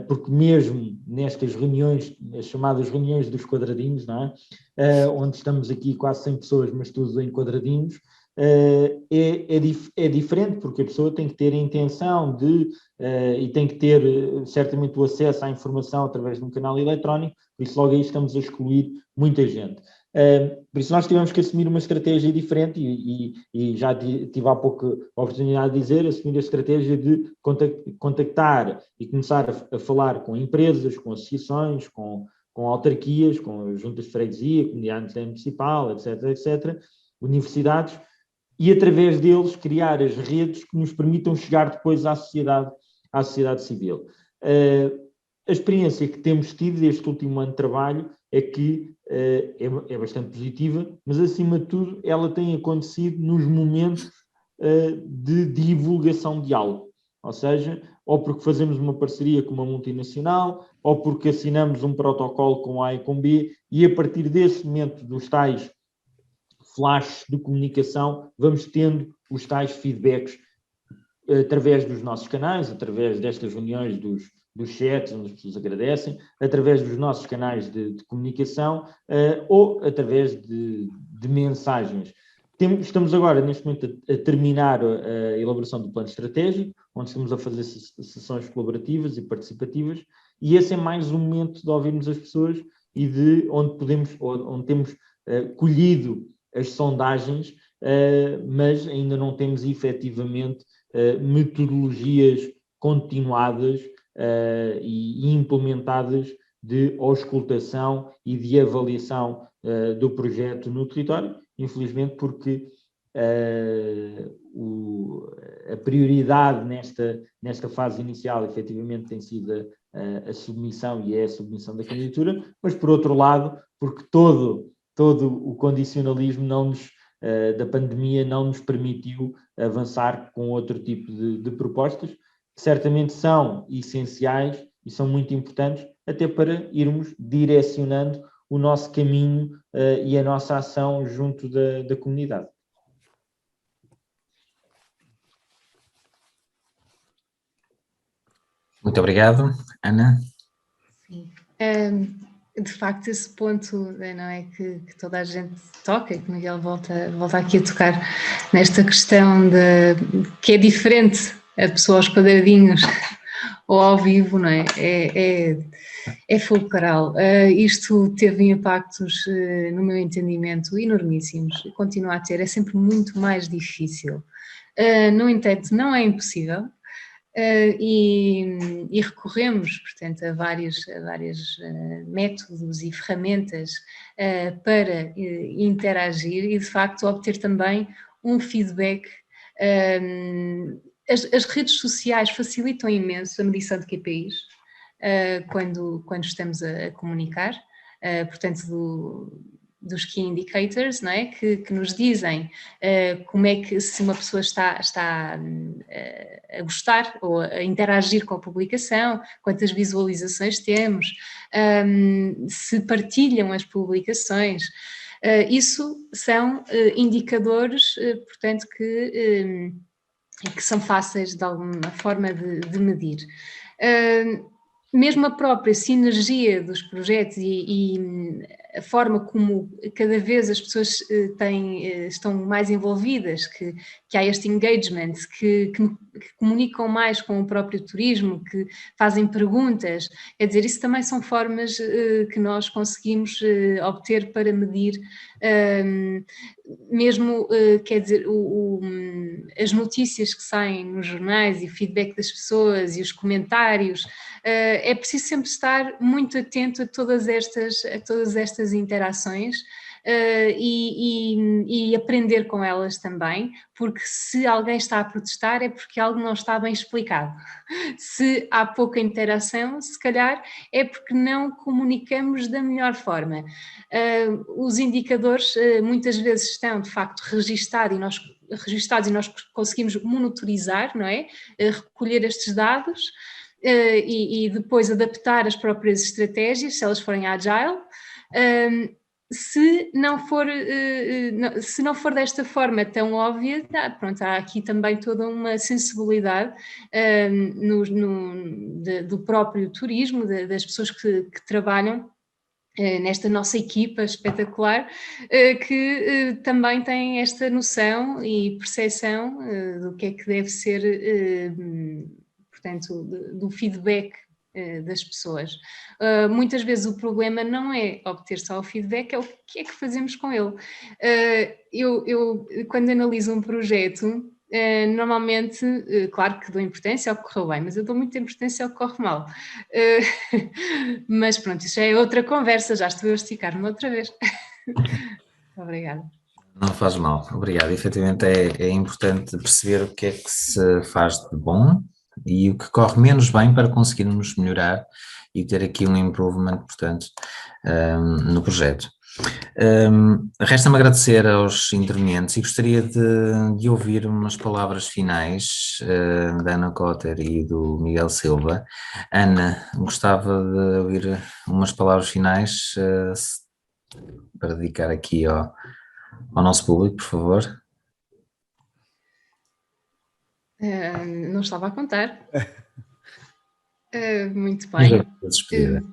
Porque mesmo nestas reuniões, as chamadas reuniões dos quadradinhos, não é? Onde estamos aqui quase 100 pessoas, mas todos em quadradinhos, é diferente, porque a pessoa tem que ter a intenção e tem que ter certamente o acesso à informação através de um canal eletrónico, por isso logo aí estamos a excluir muita gente. Por isso nós tivemos que assumir uma estratégia diferente e já tive há pouco a oportunidade de dizer, assumir a estratégia de contactar e começar a falar com empresas, com associações, com autarquias, com juntas de freguesia, comunidade municipal, etc., universidades, e através deles criar as redes que nos permitam chegar depois à sociedade civil. A experiência que temos tido deste último ano de trabalho é que é bastante positiva, mas acima de tudo ela tem acontecido nos momentos de divulgação de algo, ou seja, ou porque fazemos uma parceria com uma multinacional, ou porque assinamos um protocolo com A e com B, e a partir desse momento dos tais flashes de comunicação, vamos tendo os tais feedbacks através dos nossos canais, através destas reuniões dos chats, onde as pessoas agradecem, através dos nossos canais de comunicação ou através de mensagens. Estamos agora, neste momento, a terminar a elaboração do plano estratégico, onde estamos a fazer sessões colaborativas e participativas, e esse é mais um momento de ouvirmos as pessoas e de onde temos colhido as sondagens, mas ainda não temos efetivamente metodologias continuadas e implementadas de auscultação e de avaliação do projeto no território, infelizmente porque a prioridade nesta fase inicial efetivamente tem sido a submissão e é a submissão da candidatura, mas por outro lado, porque todo o condicionalismo da pandemia não nos permitiu avançar com outro tipo de propostas, que certamente são essenciais e são muito importantes, até para irmos direcionando o nosso caminho e a nossa ação junto da comunidade. Muito obrigado. Ana? Sim. De facto, esse ponto, não é, que toda a gente toca, e que Miguel volta aqui a tocar nesta questão que é diferente a pessoa aos quadradinhos ou ao vivo, não é? É fulcral. Isto teve impactos, no meu entendimento, enormíssimos, e continua a ter, é sempre muito mais difícil. No entanto, não é impossível. E recorremos, portanto, a vários métodos e ferramentas para interagir e, de facto, obter também um feedback. As redes sociais facilitam imenso a medição de KPIs quando estamos a comunicar, portanto, dos Key Indicators, não é? Que nos dizem como é que, se uma pessoa está a gostar ou a interagir com a publicação, quantas visualizações temos, se partilham as publicações. Isso são indicadores, portanto, que são fáceis de alguma forma de medir. Mesmo a própria sinergia dos projetos e a forma como cada vez as pessoas estão mais envolvidas, que há este engagement, que comunicam mais com o próprio turismo, que fazem perguntas, quer dizer, isso também são formas que nós conseguimos obter para medir mesmo, quer dizer, as notícias que saem nos jornais e o feedback das pessoas e os comentários. É preciso sempre estar muito atento a todas estas interações e aprender com elas também, porque se alguém está a protestar é porque algo não está bem explicado. Se há pouca interação, se calhar é porque não comunicamos da melhor forma. Os indicadores muitas vezes estão de facto registados e nós conseguimos monitorizar, não é? Recolher estes dados e depois adaptar as próprias estratégias, se elas forem agile. Se não for desta forma tão óbvia, pronto, há aqui também toda uma sensibilidade do próprio turismo, das pessoas que trabalham nesta nossa equipa espetacular, que também tem esta noção e percepção do que é que deve ser, portanto, do feedback das pessoas. Muitas vezes o problema não é obter só o feedback, é o que é que fazemos com ele. Eu quando analiso um projeto, normalmente, claro que dou importância ao que correu bem, mas eu dou muita importância ao que corre mal. Mas pronto, isso já é outra conversa, já estou a esticar-me outra vez. Obrigada. Não faz mal, obrigado. Efetivamente é importante perceber o que é que se faz de bom e o que corre menos bem para conseguirmos melhorar e ter aqui um improvement, portanto, no projeto. Resta-me agradecer aos intervenientes e gostaria de ouvir umas palavras finais da Ana Cotter e do Miguel Silva. Ana, gostava de ouvir umas palavras finais para dedicar aqui ao nosso público, por favor. Não estava a contar. Muito bem. Despedida.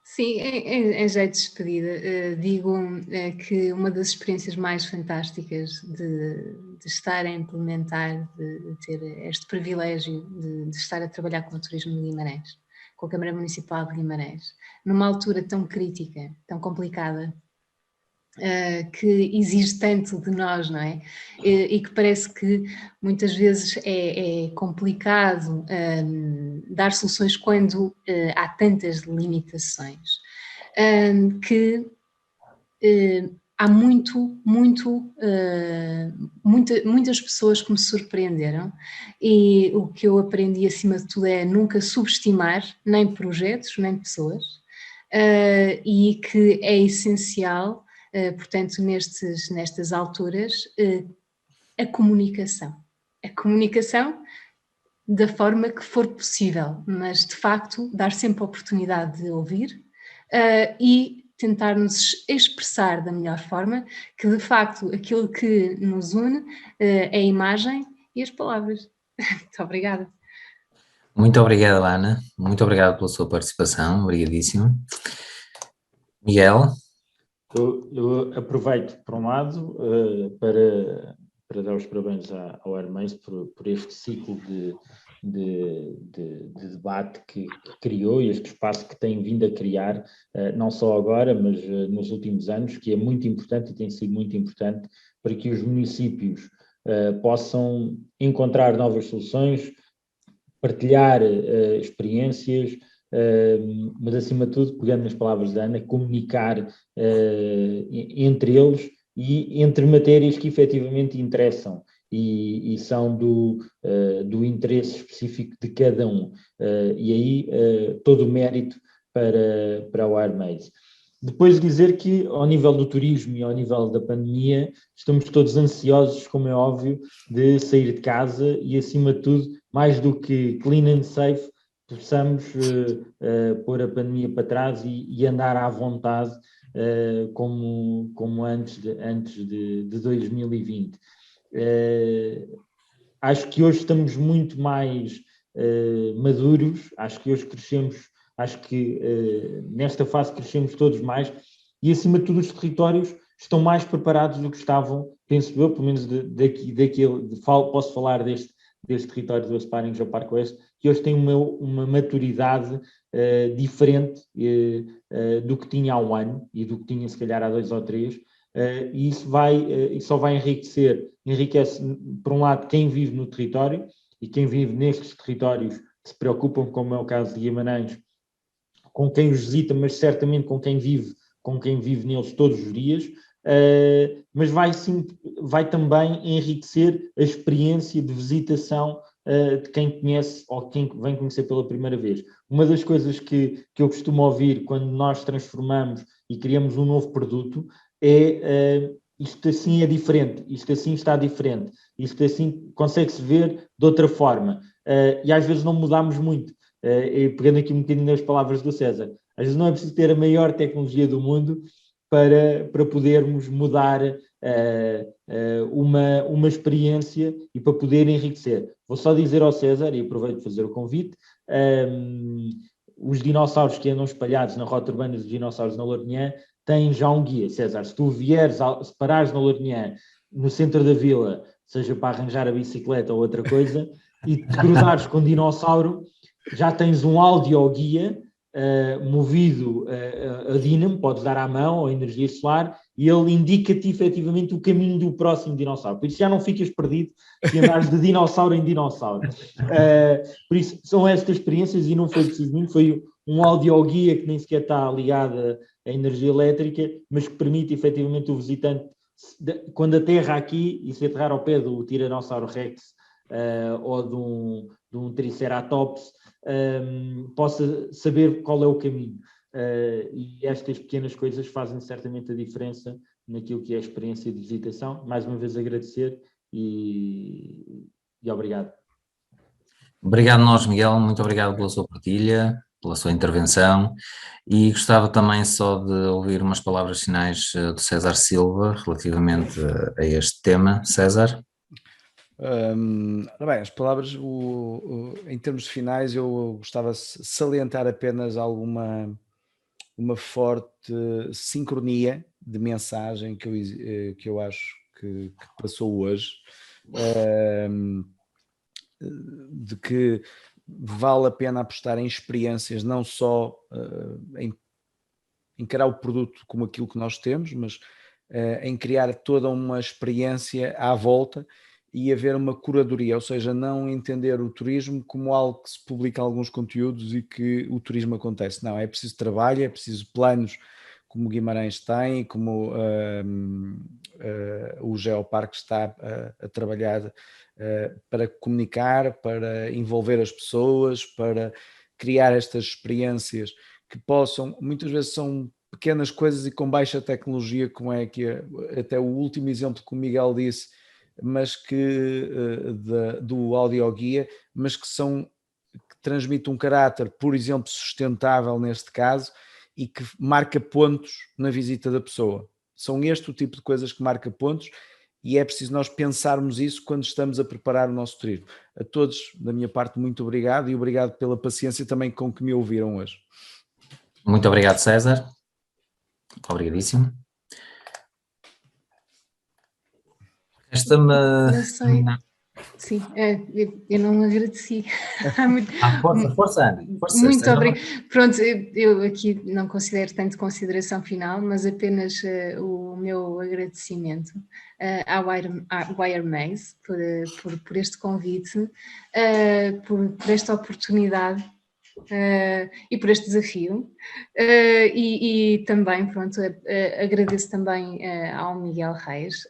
Sim, em jeito de despedida, digo que uma das experiências mais fantásticas de estar a implementar, de ter este privilégio de estar a trabalhar com o turismo de Guimarães, com a Câmara Municipal de Guimarães, numa altura tão crítica, tão complicada, que exige tanto de nós, não é? E que parece que muitas vezes é complicado dar soluções quando há tantas limitações, que há muitas pessoas que me surpreenderam, e o que eu aprendi acima de tudo é nunca subestimar nem projetos nem pessoas, e que é essencial, portanto, nestas alturas, a comunicação da forma que for possível, mas de facto dar sempre a oportunidade de ouvir e tentar nos expressar da melhor forma, que de facto aquilo que nos une é a imagem e as palavras. Muito obrigada. Muito obrigado, Ana. Muito obrigado pela sua participação. Obrigadíssimo. Miguel? Eu aproveito, por um lado, para dar os parabéns ao Hermès por este ciclo de debate que criou e este espaço que tem vindo a criar, não só agora, mas nos últimos anos, que é muito importante e tem sido muito importante para que os municípios possam encontrar novas soluções, partilhar experiências, mas acima de tudo, pegando nas palavras da Ana, comunicar entre eles e entre matérias que efetivamente interessam e são do interesse específico de cada um. E aí todo o mérito para o Hermès. Depois de dizer que, ao nível do turismo e ao nível da pandemia, estamos todos ansiosos, como é óbvio, de sair de casa e, acima de tudo, mais do que clean and safe, possamos pôr a pandemia para trás e andar à vontade como antes de 2020. Acho que hoje estamos muito mais maduros, acho que hoje crescemos, acho que nesta fase crescemos todos mais e, acima de tudo, os territórios estão mais preparados do que estavam, penso eu, pelo menos posso falar deste território do Aspiring ao Parque Oeste, que hoje tem uma maturidade diferente do que tinha há um ano e do que tinha se calhar há 2 ou 3, e isso só vai enriquece por um lado quem vive no território e quem vive nestes territórios que se preocupam, como é o caso de Guimarães, com quem os visita, mas certamente com quem vive com quem vive neles todos os dias, mas vai também enriquecer a experiência de visitação de quem conhece ou quem vem conhecer pela primeira vez. Uma das coisas que eu costumo ouvir quando nós transformamos e criamos um novo produto é isto assim é diferente, isto assim está diferente, isto assim consegue-se ver de outra forma. E às vezes não mudamos muito. Pegando aqui um bocadinho nas palavras do César, às vezes não é preciso ter a maior tecnologia do mundo para podermos mudar uma experiência e para poder enriquecer. Vou só dizer ao César, e aproveito de fazer o convite, os dinossauros que andam espalhados na rota urbana dos dinossauros na Lourinhã têm já um guia. César, se tu vieres, se parares na Lourinhã, no centro da vila, seja para arranjar a bicicleta ou outra coisa, e te cruzares com um dinossauro, já tens um audioguia movido a dínamo, podes dar à mão ou energia solar, e ele indica-te efetivamente o caminho do próximo dinossauro. Por isso já não ficas perdido se andares de dinossauro em dinossauro. Por isso são estas experiências, e não foi preciso muito, foi um audioguia que nem sequer está ligado à energia elétrica, mas que permite efetivamente o visitante, quando aterra aqui e se aterrar ao pé do Tiranossauro Rex ou de um Triceratops, possa saber qual é o caminho. E estas pequenas coisas fazem certamente a diferença naquilo que é a experiência de visitação. Mais uma vez agradecer e obrigado. Obrigado nós, Miguel, muito obrigado pela sua partilha, pela sua intervenção, e gostava também só de ouvir umas palavras finais do César Silva relativamente a este tema. César? Bem, as palavras, em termos finais, eu gostava de salientar apenas uma forte sincronia de mensagem que eu acho que passou hoje, de que vale a pena apostar em experiências, não só em encarar o produto como aquilo que nós temos, mas em criar toda uma experiência à volta e haver uma curadoria, ou seja, não entender o turismo como algo que se publica alguns conteúdos e que o turismo acontece. Não, é preciso trabalho, é preciso planos como Guimarães tem, como o Geoparque está a trabalhar para comunicar, para envolver as pessoas, para criar estas experiências que possam, muitas vezes são pequenas coisas e com baixa tecnologia, como é que até o último exemplo que o Miguel disse, mas que do audioguia, mas que transmitem um caráter, por exemplo, sustentável neste caso, e que marca pontos na visita da pessoa. São este o tipo de coisas que marca pontos, e é preciso nós pensarmos isso quando estamos a preparar o nosso turismo. A todos, da minha parte, muito obrigado, e obrigado pela paciência também com que me ouviram hoje. Muito obrigado, César. Obrigadíssimo. Resta-me... Não sei. Sim, eu não agradeci. Força, Ana. Força, muito obrigada. Pronto, eu aqui não considero tanto consideração final, mas apenas o meu agradecimento à WireMaze por este convite, por esta oportunidade e por este desafio, e também, pronto, agradeço também ao Miguel Reis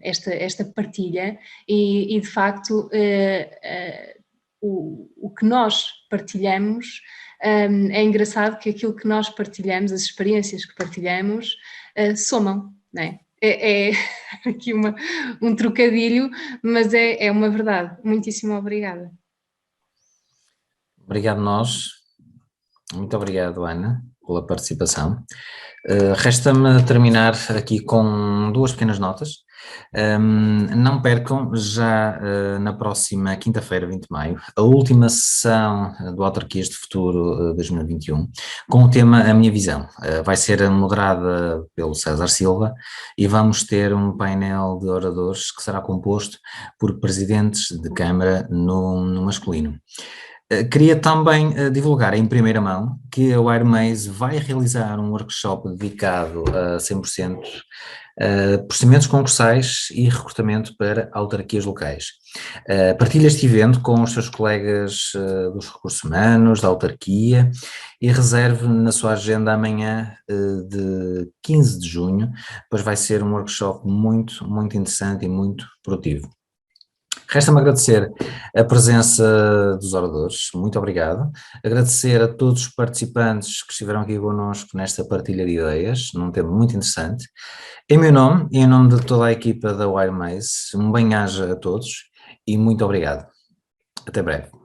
esta partilha e de facto o que nós partilhamos, é engraçado que aquilo que nós partilhamos, as experiências que partilhamos, somam, não é? É aqui um trocadilho, mas é uma verdade. Muitíssimo obrigada. Obrigado nós, muito obrigado, Ana, pela participação. Resta-me terminar aqui com duas pequenas notas. Não percam, já na próxima quinta-feira, 20 de maio, a última sessão do Autarquias de Futuro 2021, com o tema A Minha Visão. Vai ser moderada pelo César Silva e vamos ter um painel de oradores que será composto por presidentes de Câmara no masculino. Queria também divulgar em primeira mão que a WireMaze vai realizar um workshop dedicado a 100% procedimentos concursais e recrutamento para autarquias locais. Partilhe este evento com os seus colegas dos recursos humanos, da autarquia, e reserve na sua agenda amanhã de 15 de junho, pois vai ser um workshop muito, muito interessante e muito produtivo. Resta-me agradecer a presença dos oradores, muito obrigado. Agradecer a todos os participantes que estiveram aqui connosco nesta partilha de ideias, num tema muito interessante. Em meu nome e em nome de toda a equipa da WireMaze, um bem-aja a todos e muito obrigado. Até breve.